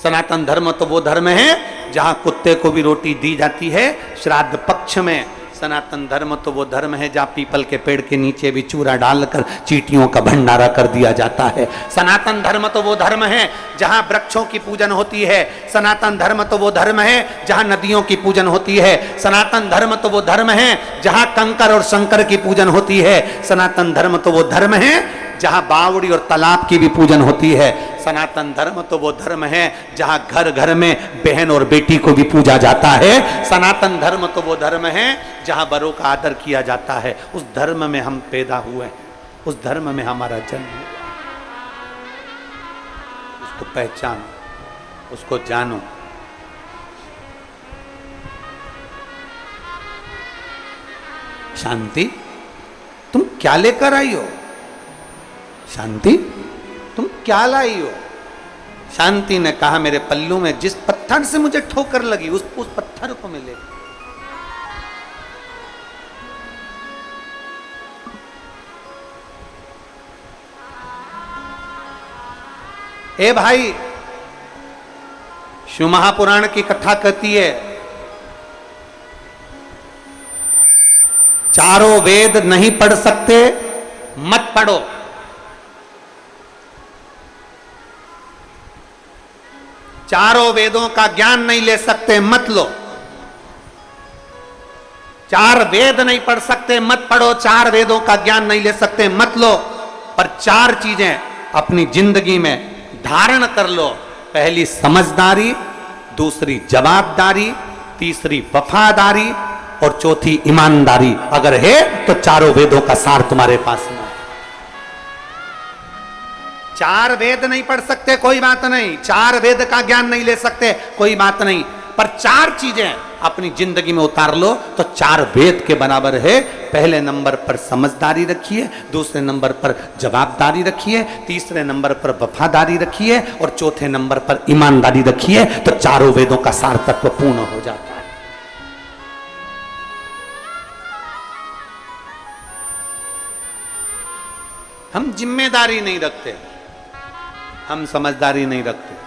सनातन धर्म तो वो धर्म है जहां कुत्ते को भी रोटी दी जाती है श्राद्ध पक्ष में। सनातन धर्म तो वो धर्म है जहां पीपल के पेड़ के नीचे भी चूरा डालकर चींटियों का भंडारा कर दिया जाता है। सनातन धर्म तो वो धर्म है जहां वृक्षों की पूजन होती है। सनातन धर्म तो वो धर्म है जहां नदियों की पूजन होती है। सनातन धर्म तो वो धर्म है जहां कंकर और शंकर की पूजन होती है। सनातन धर्म तो वो धर्म है जहां बावड़ी और तालाब की भी पूजन होती है। सनातन धर्म तो वो धर्म है जहां घर घर में बहन और बेटी को भी पूजा जाता है। सनातन धर्म तो वो धर्म है जहां बड़ों का आदर किया जाता है। उस धर्म में हम पैदा हुए हैं, उस धर्म में हमारा जन्म हुआ। उसको पहचानो, उसको जानो। शांति, तुम क्या लेकर आई हो? शांति, तुम क्या लाई हो? शांति ने कहा, मेरे पल्लू में जिस पत्थर से मुझे ठोकर लगी उस पत्थर को मैं ले। ए भाई, शिव महापुराण की कथा कहती है चारों वेद नहीं पढ़ सकते मत पढ़ो। चारों वेदों का ज्ञान नहीं ले सकते मत लो। चार वेद नहीं पढ़ सकते मत पढ़ो। चार वेदों का ज्ञान नहीं ले सकते मत लो। पर चार चीजें अपनी जिंदगी में धारण कर लो। पहली समझदारी, दूसरी जवाबदारी, तीसरी वफादारी और चौथी ईमानदारी अगर है तो चारों वेदों का सार तुम्हारे पास में। चार वेद नहीं पढ़ सकते कोई बात नहीं, चार वेद का ज्ञान नहीं ले सकते कोई बात नहीं, पर चार चीजें अपनी जिंदगी में उतार लो तो चार वेद के बराबर है। पहले नंबर पर समझदारी रखिए, दूसरे नंबर पर जवाबदारी रखिए, तीसरे नंबर पर वफादारी रखिए और चौथे नंबर पर ईमानदारी रखिए तो चारों वेदों का सार तत्व पूर्ण हो जाता है। हम जिम्मेदारी नहीं रखते, हम समझदारी नहीं रखते।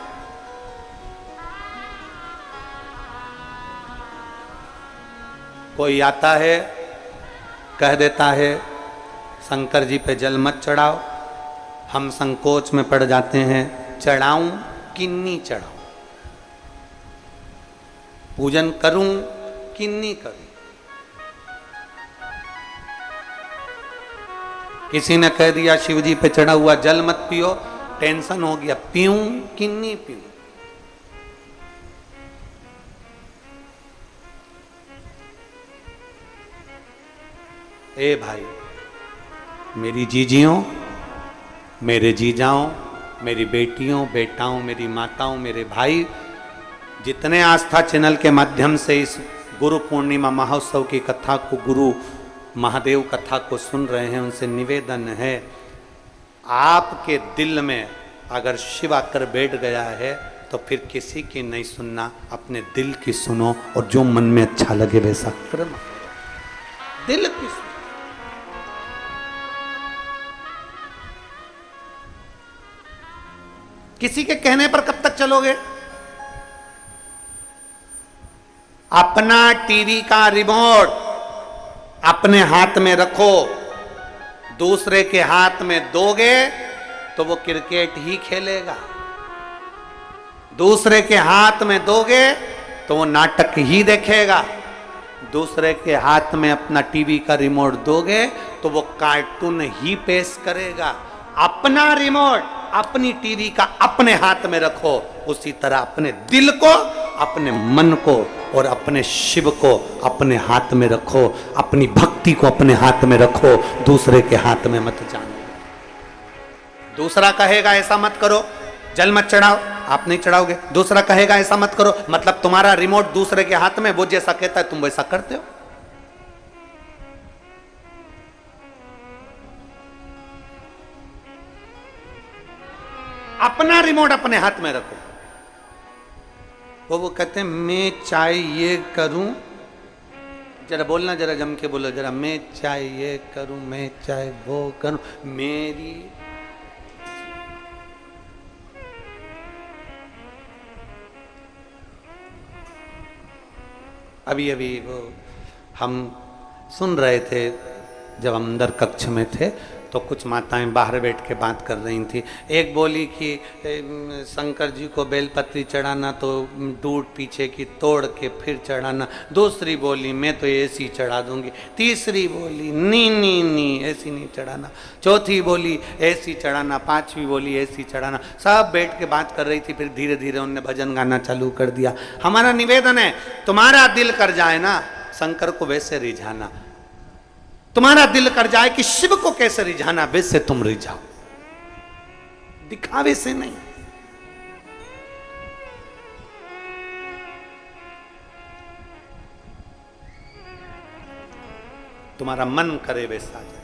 कोई आता है कह देता है शंकर जी पे जल मत चढ़ाओ, हम संकोच में पड़ जाते हैं चढ़ाऊं कि नहीं चढ़ाऊं, पूजन करूं कि नहीं करूं। किसी ने कह दिया शिव जी पे चढ़ा हुआ जल मत पियो, टेंशन हो गया पीऊं कि नहीं पीऊं। ए भाई, मेरी जीजियों, मेरे जीजाओं, मेरी बेटियों, बेटाओं, मेरी माताओं, मेरे भाई, जितने आस्था चैनल के माध्यम से इस गुरु पूर्णिमा महोत्सव की कथा को, गुरु महादेव कथा को सुन रहे हैं, उनसे निवेदन है आपके दिल में अगर शिव आकर बैठ गया है तो फिर किसी की नहीं सुनना, अपने दिल की सुनो और जो मन में अच्छा लगे वैसा कर्म। दिल की सुनो। किसी के कहने पर कब तक चलोगे? अपना टीवी का रिमोट अपने हाथ में रखो, दूसरे के हाथ में दोगे तो वो क्रिकेट ही खेलेगा। दूसरे के हाथ में दोगे तो वो नाटक ही देखेगा। दूसरे के हाथ में अपना टीवी का रिमोट दोगे तो वो कार्टून ही पेश करेगा। अपना रिमोट, अपनी टीवी का अपने हाथ में रखो, उसी तरह अपने दिल को, अपने मन को और अपने शिव को अपने हाथ में रखो, अपनी भक्ति को अपने हाथ में रखो, दूसरे के हाथ में मत जानो। दूसरा कहेगा ऐसा मत करो, जल मत चढ़ाओ, आप नहीं चढ़ाओगे। दूसरा कहेगा ऐसा मत करो, मतलब तुम्हारा रिमोट दूसरे के हाथ में, वो जैसा कहता है तुम वैसा करते हो। अपना रिमोट अपने हाथ में रखो। वो कहते हैं मैं चाहे ये करूं, जरा बोलना, जरा जम के बोलो जरा, मैं चाहे ये करूं, मैं चाहे वो करूं, मेरी अभी अभी वो हम सुन रहे थे जब हम अंदर कक्ष में थे, तो कुछ माताएं बाहर बैठ के बात कर रही थी। एक बोली कि शंकर जी को बेलपत्री चढ़ाना तो दूध पीछे की तोड़ के फिर चढ़ाना। दूसरी बोली मैं तो ऐसी चढ़ा दूंगी। तीसरी बोली नी नी नी ऐसी नहीं चढ़ाना। चौथी बोली ऐसी चढ़ाना। पांचवी बोली ऐसी चढ़ाना। सब बैठ के बात कर रही थी। फिर धीरे धीरे उनने भजन गाना चालू कर दिया। हमारा निवेदन है, तुम्हारा दिल कर जाए ना शंकर को वैसे रिझाना, तुम्हारा दिल कर जाए कि शिव को कैसे रिझाना वैसे तुम रिझाओ, दिखावे से नहीं। तुम्हारा मन करे वैसा जाए।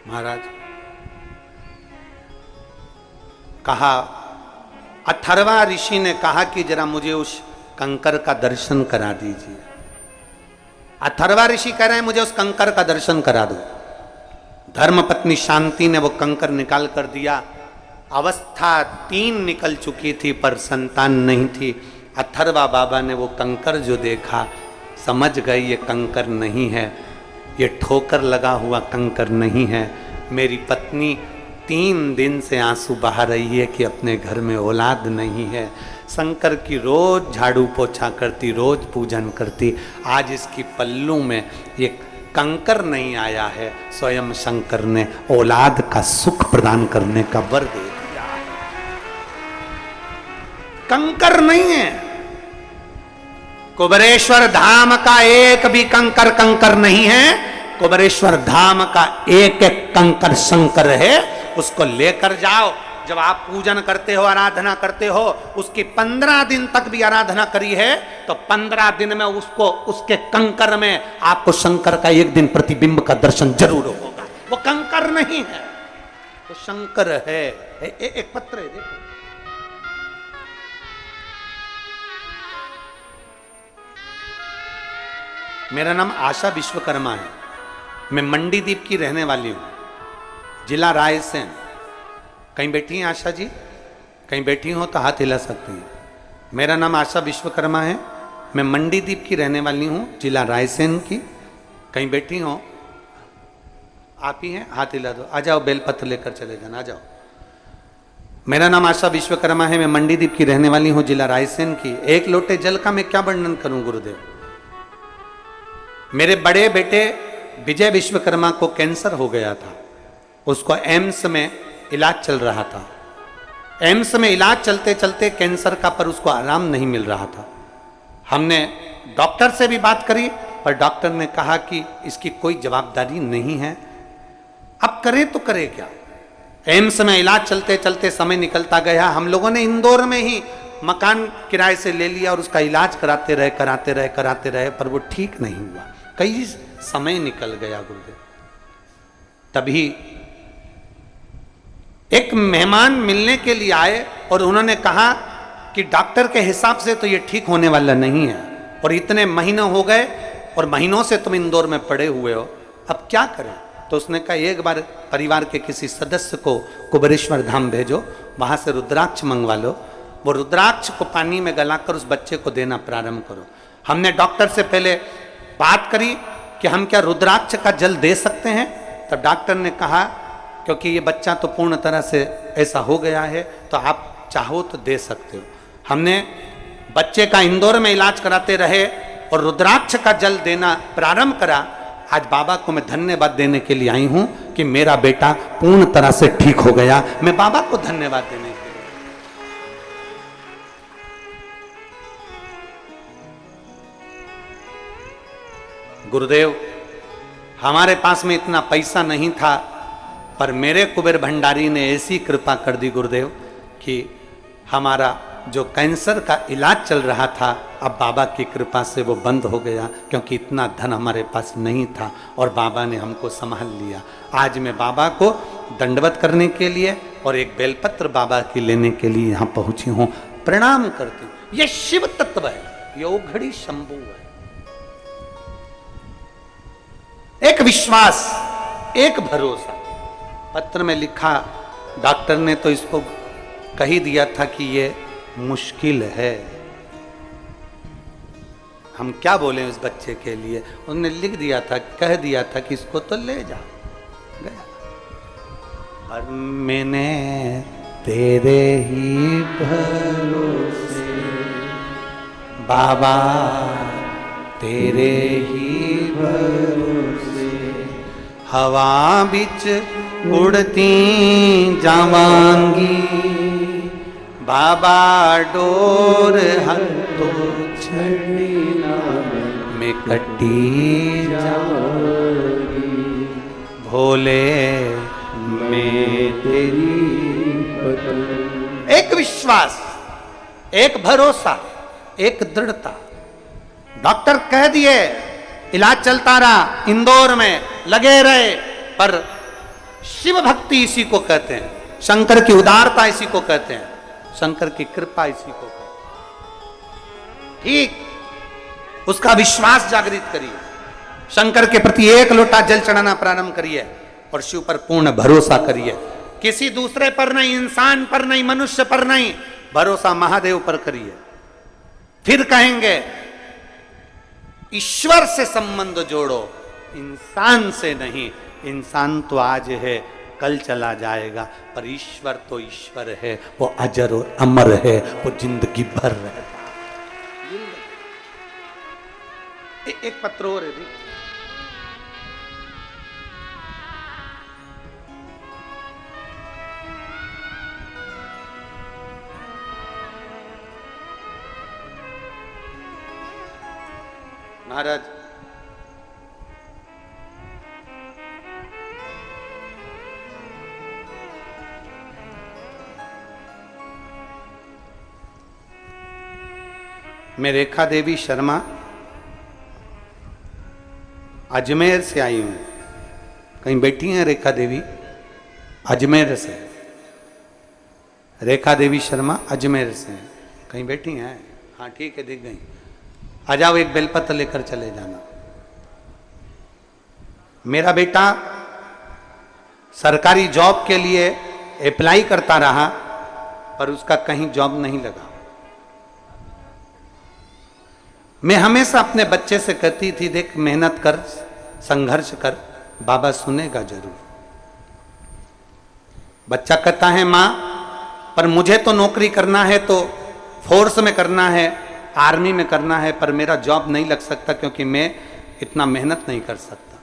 महाराज कहा, अथर्वा ऋषि ने कहा कि जरा मुझे उस कंकर का दर्शन करा दीजिए। अथर्वा ऋषि कह रहे हैं मुझे उस कंकर का दर्शन करा दो। धर्मपत्नी शांति ने वो कंकर निकाल कर दिया। अवस्था 3 निकल चुकी थी पर संतान नहीं थी। अथर्वा बाबा ने वो कंकर जो देखा समझ गए ये कंकर नहीं है, ये ठोकर लगा हुआ कंकर नहीं है। मेरी पत्नी 3 दिन से आंसू बहा रही है कि अपने घर में औलाद नहीं है। शंकर की रोज झाड़ू पोछा करती, रोज पूजन करती। आज इसकी पल्लू में ये कंकर नहीं आया है। स्वयं शंकर ने औलाद का सुख प्रदान करने का वर दे दिया है। कंकर नहीं है। कुबेरेश्वर धाम का एक भी कंकर कंकर नहीं है। कुबेरेश्वर धाम का एक एक कंकर शंकर है। उसको लेकर जाओ। जब आप पूजन करते हो, आराधना करते हो, उसकी 15 दिन तक भी आराधना करी है तो 15 दिन में उसको उसके कंकर में आपको शंकर का एक दिन प्रतिबिंब का दर्शन जरूर होगा। वो कंकर नहीं है, वो शंकर है। एक पत्र है देखो। मेरा नाम आशा विश्वकर्मा है। मैं मंडीदीप की रहने वाली हूं, जिला रायसेन। कहीं बैठी हैं आशा जी? कहीं बैठी हो तो हाथ हिला सकती हैं। मेरा नाम आशा विश्वकर्मा है। मैं मंडीदीप की रहने वाली हूं, जिला रायसेन की। कहीं बैठी हो? आप ही हैं? हाथ हिला दो। आ जाओ, बेलपत्र लेकर चले जाना। आ जाओ। मेरा नाम आशा विश्वकर्मा है। मैं मंडीदीप की रहने वाली हूं, जिला रायसेन की। एक लोटे जल का मैं क्या वर्णन करूं गुरुदेव। मेरे बड़े बेटे विजय विश्वकर्मा को कैंसर हो गया था। उसको एम्स में इलाज चल रहा था। एम्स में इलाज चलते चलते कैंसर का पर उसको आराम नहीं मिल रहा था। हमने डॉक्टर से भी बात करी पर डॉक्टर ने कहा कि इसकी कोई जवाबदारी नहीं है। अब करे तो करे क्या। एम्स में इलाज चलते चलते समय निकलता गया। हम लोगों ने इंदौर में ही मकान किराए से ले लिया और उसका इलाज कराते रहे पर वो ठीक नहीं हुआ। कई समय निकल गया गुरुदेव। तभी एक मेहमान मिलने के लिए आए और उन्होंने कहा कि डॉक्टर के हिसाब से तो ये ठीक होने वाला नहीं है और इतने महीने हो गए और महीनों से तुम इंदौर में पड़े हुए हो, अब क्या करें। तो उसने कहा एक बार परिवार के किसी सदस्य को कुबेरेश्वर धाम भेजो, वहां से रुद्राक्ष मंगवा लो। वो रुद्राक्ष को पानी में गलाकर उस बच्चे को देना प्रारंभ करो। हमने डॉक्टर से पहले बात करी कि हम क्या रुद्राक्ष का जल दे सकते हैं। तब डॉक्टर ने कहा क्योंकि ये बच्चा तो पूर्ण तरह से ऐसा हो गया है तो आप चाहो तो दे सकते हो। हमने बच्चे का इंदौर में इलाज कराते रहे और रुद्राक्ष का जल देना प्रारंभ करा। आज बाबा को मैं धन्यवाद देने के लिए आई हूं कि मेरा बेटा पूर्ण तरह से ठीक हो गया। मैं बाबा को धन्यवाद देने के लिए। गुरुदेव, हमारे पास में इतना पैसा नहीं था पर मेरे कुबेर भंडारी ने ऐसी कृपा कर दी गुरुदेव कि हमारा जो कैंसर का इलाज चल रहा था, अब बाबा की कृपा से वो बंद हो गया, क्योंकि इतना धन हमारे पास नहीं था और बाबा ने हमको संभाल लिया। आज मैं बाबा को दंडवत करने के लिए और एक बेलपत्र बाबा की लेने के लिए यहाँ पहुंची हूँ। प्रणाम करती हूँ। ये शिव तत्व है, ये ओघड़ी शंभु है। एक विश्वास, एक भरोसा। पत्र में लिखा, डॉक्टर ने तो इसको कही दिया था कि ये मुश्किल है। हम क्या बोले उस बच्चे के लिए, उन्होंने लिख दिया था, कह दिया था कि इसको तो ले जा। गया। और मैंने तेरे ही भरोसे बाबा, तेरे ही भरोसे हवा बिच उड़ती जावांगी, बाबा डोर हथो छड़ी में कटी जाऊंगी, भोले मैं तेरी पत्नी। एक विश्वास, एक भरोसा, एक दृढ़ता। डॉक्टर कह दिए, इलाज चलता रहा, इंदौर में लगे रहे, पर शिव भक्ति इसी को कहते हैं, शंकर की उदारता इसी को कहते हैं, शंकर की कृपा इसी को कहते हैं। ठीक, उसका विश्वास जागृत करिए, शंकर के प्रति एक लोटा जल चढ़ाना प्रारंभ करिए और शिव पर पूर्ण भरोसा करिए। किसी दूसरे पर नहीं, इंसान पर नहीं, मनुष्य पर नहीं, भरोसा महादेव पर करिए। फिर कहेंगे ईश्वर से संबंध जोड़ो, इंसान से नहीं। इंसान तो आज है, कल चला जाएगा, पर ईश्वर तो ईश्वर है, वो अजर और अमर है, वो जिंदगी भर रहता है। एक पत्र और है। महाराज, मैं रेखा देवी शर्मा अजमेर से आई हूं। कहीं बैठी हैं रेखा देवी? अजमेर से। रेखा देवी शर्मा अजमेर से कहीं बैठी हैं? हाँ ठीक है, दिख गई। आ जाओ, एक बेलपत्र लेकर चले जाना। मेरा बेटा सरकारी जॉब के लिए अप्लाई करता रहा, पर उसका कहीं जॉब नहीं लगा। मैं हमेशा अपने बच्चे से कहती थी, देख मेहनत कर, संघर्ष कर, बाबा सुनेगा जरूर। बच्चा कहता है माँ, पर मुझे तो नौकरी करना है, तो फोर्स में करना है, आर्मी में करना है, पर मेरा जॉब नहीं लग सकता क्योंकि मैं इतना मेहनत नहीं कर सकता।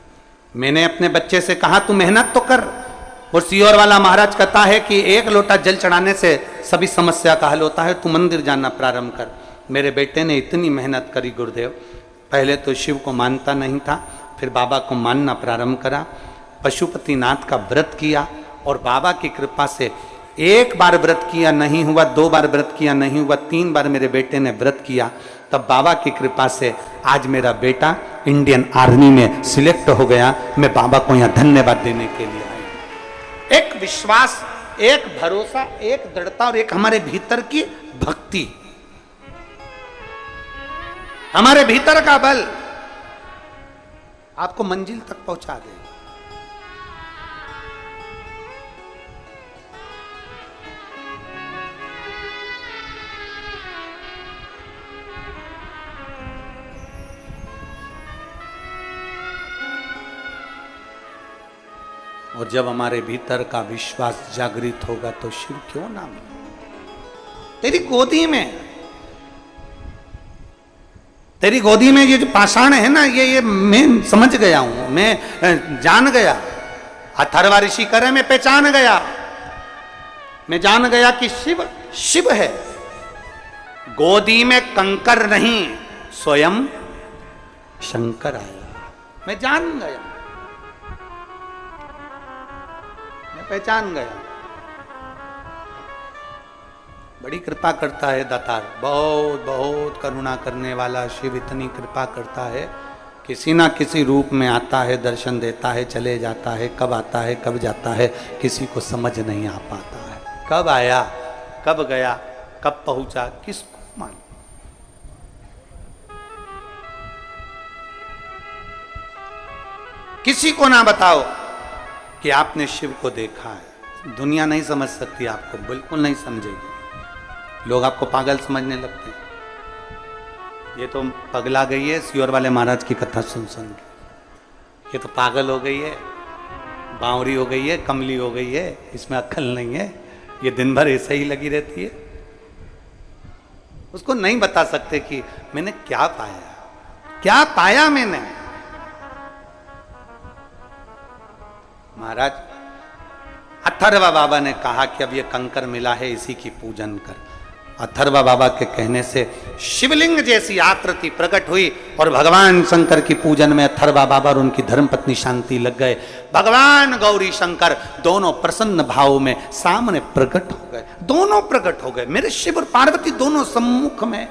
मैंने अपने बच्चे से कहा तू मेहनत तो कर। और सीहोर वाला महाराज कहता है कि एक लोटा जल चढ़ाने से सभी समस्या का हल होता है, तू मंदिर जाना प्रारंभ कर। मेरे बेटे ने इतनी मेहनत करी गुरुदेव, पहले तो शिव को मानता नहीं था, फिर बाबा को मानना प्रारंभ करा, पशुपतिनाथ का व्रत किया और बाबा की कृपा से एक बार व्रत किया नहीं हुआ, 2 बार व्रत किया नहीं हुआ, 3 बार मेरे बेटे ने व्रत किया, तब बाबा की कृपा से आज मेरा बेटा इंडियन आर्मी में सिलेक्ट हो गया। मैं बाबा को यहाँ धन्यवाद देने के लिए आया। एक विश्वास, एक भरोसा, एक दृढ़ता और एक हमारे भीतर की भक्ति, हमारे भीतर का बल आपको मंजिल तक पहुंचा देगा। और जब हमारे भीतर का विश्वास जागृत होगा तो शिव क्यों ना मिले। तेरी गोदी में, तेरी गोदी में ये जो पाषाण है ना, ये मैं समझ गया हूं, मैं जान गया। अथर्वा ऋषि करे मैं पहचान गया, मैं जान गया कि शिव शिव है। गोदी में कंकर नहीं, स्वयं शंकर आया। मैं जान गया, मैं पहचान गया। बड़ी कृपा करता है दातार, बहुत बहुत करुणा करने वाला शिव इतनी कृपा करता है, किसी ना किसी रूप में आता है, दर्शन देता है, चले जाता है, कब आता है कब जाता है किसी को समझ नहीं आ पाता है। कब आया, कब गया, कब पहुंचा, किसको मालूम। किसी को ना बताओ कि आपने शिव को देखा है, दुनिया नहीं समझ सकती, आपको बिल्कुल नहीं समझेगी। लोग आपको पागल समझने लगते हैं, ये तो पगला गई है सियोर वाले महाराज की कथा सुन सुन के, ये तो पागल हो गई है, बावरी हो गई है, कमली हो गई है, इसमें अक्ल नहीं है, ये दिन भर ऐसे ही लगी रहती है। उसको नहीं बता सकते कि मैंने क्या पाया, क्या पाया मैंने। महाराज अथर्वा बाबा ने कहा कि अब ये कंकर मिला है, इसी की पूजन कर। अथर्वा बाबा के कहने से शिवलिंग जैसी आकृति प्रकट हुई और भगवान शंकर की पूजन में अथर्वा बाबा और उनकी धर्मपत्नी शांति लग गए। भगवान गौरी शंकर दोनों प्रसन्न भाव में सामने प्रकट हो गए, दोनों प्रकट हो गए, मेरे शिव और पार्वती दोनों सम्मुख में।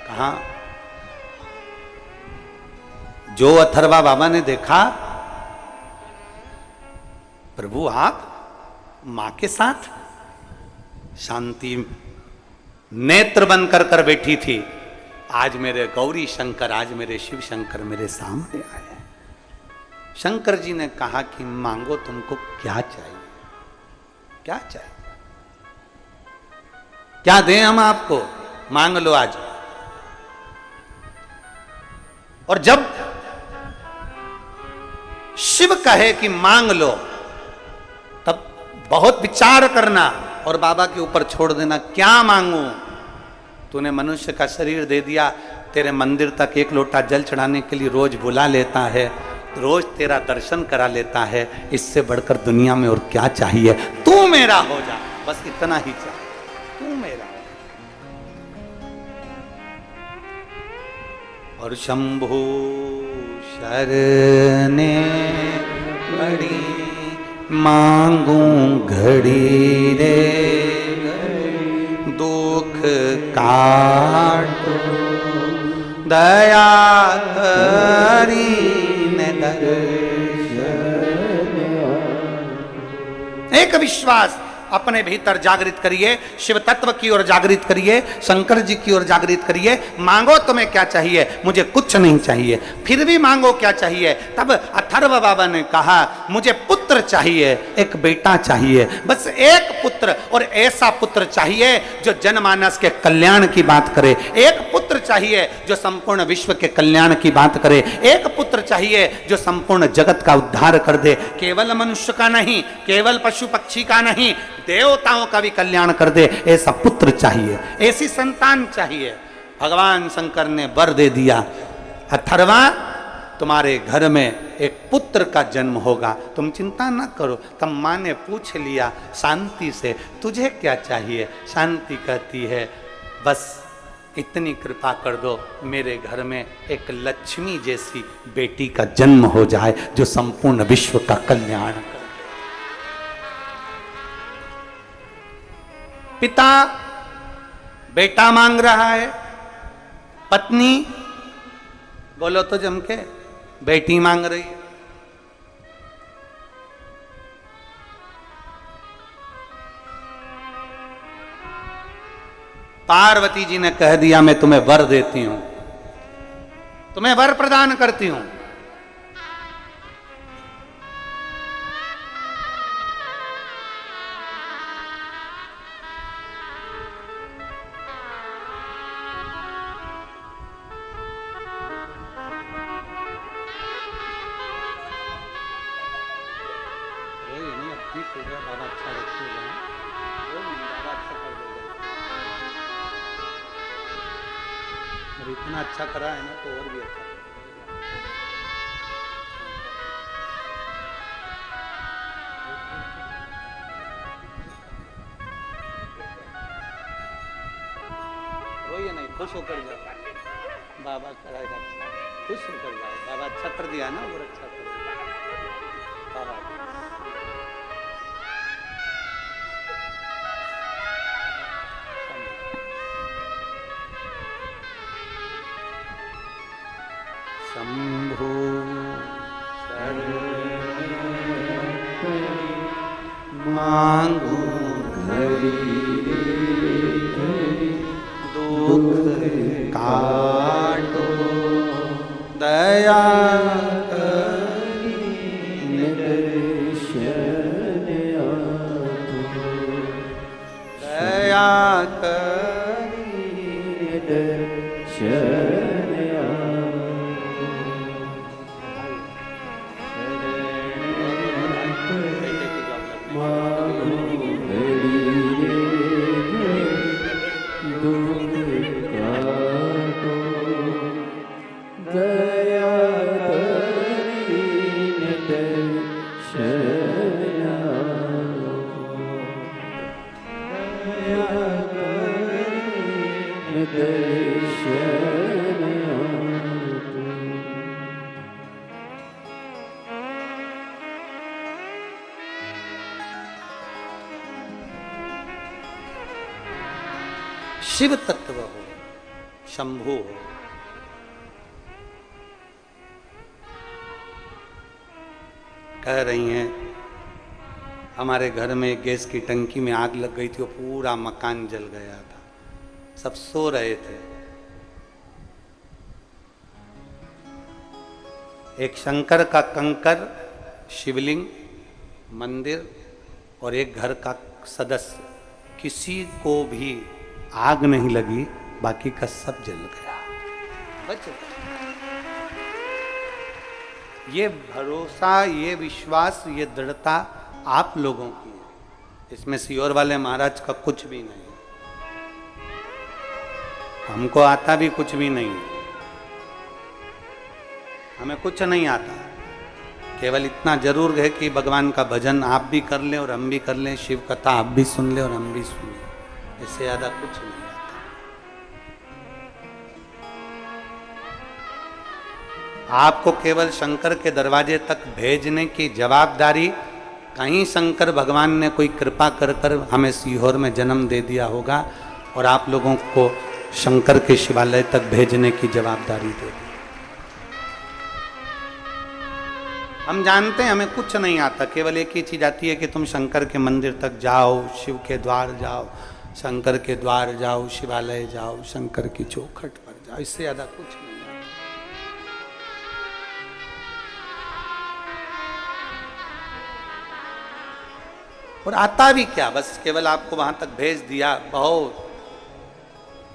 कहा जो अथर्वा बाबा ने देखा, प्रभु आप मां के साथ, शांति नेत्र बंद कर कर बैठी थी। आज मेरे गौरी शंकर, आज मेरे शिव शंकर मेरे सामने आए। शंकर जी ने कहा कि मांगो, तुमको क्या चाहिए, क्या चाहिए, क्या दें हम आपको, मांग लो आज। और जब शिव कहे कि मांग लो, तब बहुत विचार करना और बाबा के ऊपर छोड़ देना, क्या मांगू। तूने मनुष्य का शरीर दे दिया, तेरे मंदिर तक एक लोटा जल चढ़ाने के लिए रोज बुला लेता है, रोज तेरा दर्शन करा लेता है, इससे बढ़कर दुनिया में और क्या चाहिए। तू मेरा हो जा, बस इतना ही चाहिए, तू मेरा। और शंभु शरणे बड़ी मांगू घड़ी रे, दुख काटो दया करी ने दर्शन। एक विश्वास अपने भीतर जागृत करिए, शिव तत्व की ओर जागृत करिए, शंकर जी की ओर जागृत करिए। मांगो तुम्हें क्या चाहिए, मुझे कुछ नहीं चाहिए। फिर भी मांगो क्या चाहिए। तब अथर्व बाबा ने कहा मुझे पुत्र चाहिए, एक बेटा चाहिए, बस एक पुत्र, और ऐसा पुत्र चाहिए जो जनमानस के कल्याण की बात करे। एक पुत्र चाहिए जो संपूर्ण विश्व के कल्याण की बात करे। एक पुत्र चाहिए जो संपूर्ण जगत का उद्धार कर दे, केवल मनुष्य का नहीं, केवल पशु पक्षी का नहीं, देवताओं का भी कल्याण कर दे। ऐसा पुत्र चाहिए, ऐसी संतान चाहिए। भगवान शंकर ने वर दे दिया, अथर्वा तुम्हारे घर में एक पुत्र का जन्म होगा, तुम चिंता ना करो। तब माँ ने पूछ लिया शांति से, तुझे क्या चाहिए। शांति कहती है बस इतनी कृपा कर दो, मेरे घर में एक लक्ष्मी जैसी बेटी का जन्म हो जाए जो संपूर्ण विश्व का कल्याण करे। पिता बेटा मांग रहा है, पत्नी बोलो तो जम के बेटी मांग रही है। पार्वती जी ने कह दिया मैं तुम्हें वर देती हूं, तुम्हें वर प्रदान करती हूं। इतना अच्छा करा है ना तो और भी अच्छा। रोइए नहीं, खुश होकर जाओ, बाबा कराएगा अच्छा, खुश होकर जाओ। बाबा अच्छा कर दिया ना, और अच्छा कर दिया। शंभो मांगू दुख काटो दया दया शिव तत्व हो, शंभु हो। कह रही हैं हमारे घर में गैस की टंकी में आग लग गई थी, वो पूरा मकान जल गया था, सब सो रहे थे। एक शंकर का कंकर शिवलिंग मंदिर और एक घर का सदस्य, किसी को भी आग नहीं लगी, बाकी का सब जल गया, बच गया। ये भरोसा, ये विश्वास, ये दृढ़ता आप लोगों की है, इसमें सियोर वाले महाराज का कुछ भी नहीं, हमको आता भी कुछ भी नहीं, हमें कुछ नहीं आता, केवल इतना जरूर है कि भगवान का भजन आप भी कर लें और हम भी कर लें, शिव कथा आप भी सुन लें और हम भी सुन लें, इससे ज्यादा कुछ नहीं आता। आपको केवल शंकर के दरवाजे तक भेजने की जवाबदारी, कहीं शंकर भगवान ने कोई कृपा कर कर हमें सीहोर में जन्म दे दिया होगा और आप लोगों को शंकर के शिवालय तक भेजने की जवाबदारी दे दी। हम जानते हैं हमें कुछ नहीं आता, केवल एक ही चीज आती है कि तुम शंकर के मंदिर तक जाओ, शिव के द्वार जाओ, शंकर के द्वार जाओ, शिवालय जाओ, शंकर की चौखट पर जाओ, इससे ज्यादा कुछ नहीं आता। और आता भी क्या, बस केवल आपको वहां तक भेज दिया, बहुत।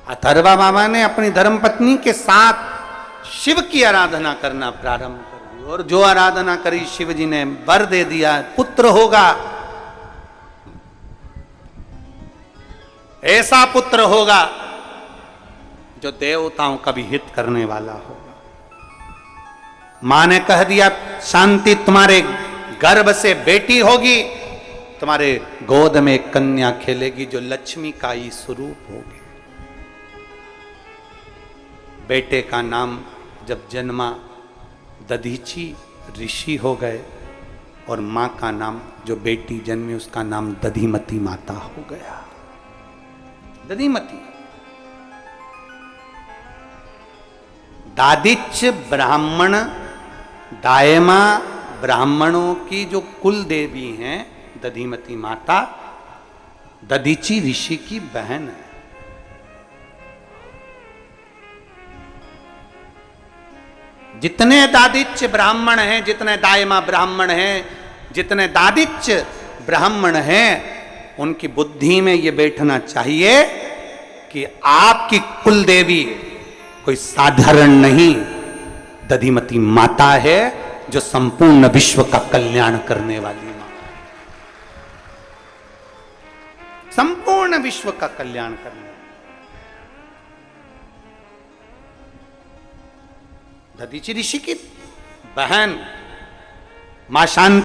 अथर्वा बाबा ने अपनी धर्मपत्नी के साथ शिव की आराधना करना प्रारंभ कर दी, और जो आराधना करी शिव जी ने वर दे दिया, पुत्र होगा, ऐसा पुत्र होगा जो देवताओं का भी हित करने वाला होगा। मां ने कह दिया, शांति तुम्हारे गर्भ से बेटी होगी, तुम्हारे गोद में एक कन्या खेलेगी जो लक्ष्मी का ही स्वरूप होगी। बेटे का नाम जब जन्मा दधीची ऋषि हो गए, और मां का नाम, जो बेटी जन्मी उसका नाम दधिमती माता हो गया। दधिमती, दादिच ब्राह्मण, दायमा ब्राह्मणों की जो कुल देवी हैं दधिमती माता, दधीची ऋषि की बहन है। जितने दादिच ब्राह्मण हैं, जितने दायमा ब्राह्मण हैं, जितने दादिच ब्राह्मण हैं, उनकी बुद्धि में ये बैठना चाहिए कि आपकी कुल देवी कोई साधारण नहीं, दधिमती माता है, जो संपूर्ण विश्व का कल्याण करने वाली मां, संपूर्ण विश्व का कल्याण करने। दधीची ऋषि की बहन मां शांति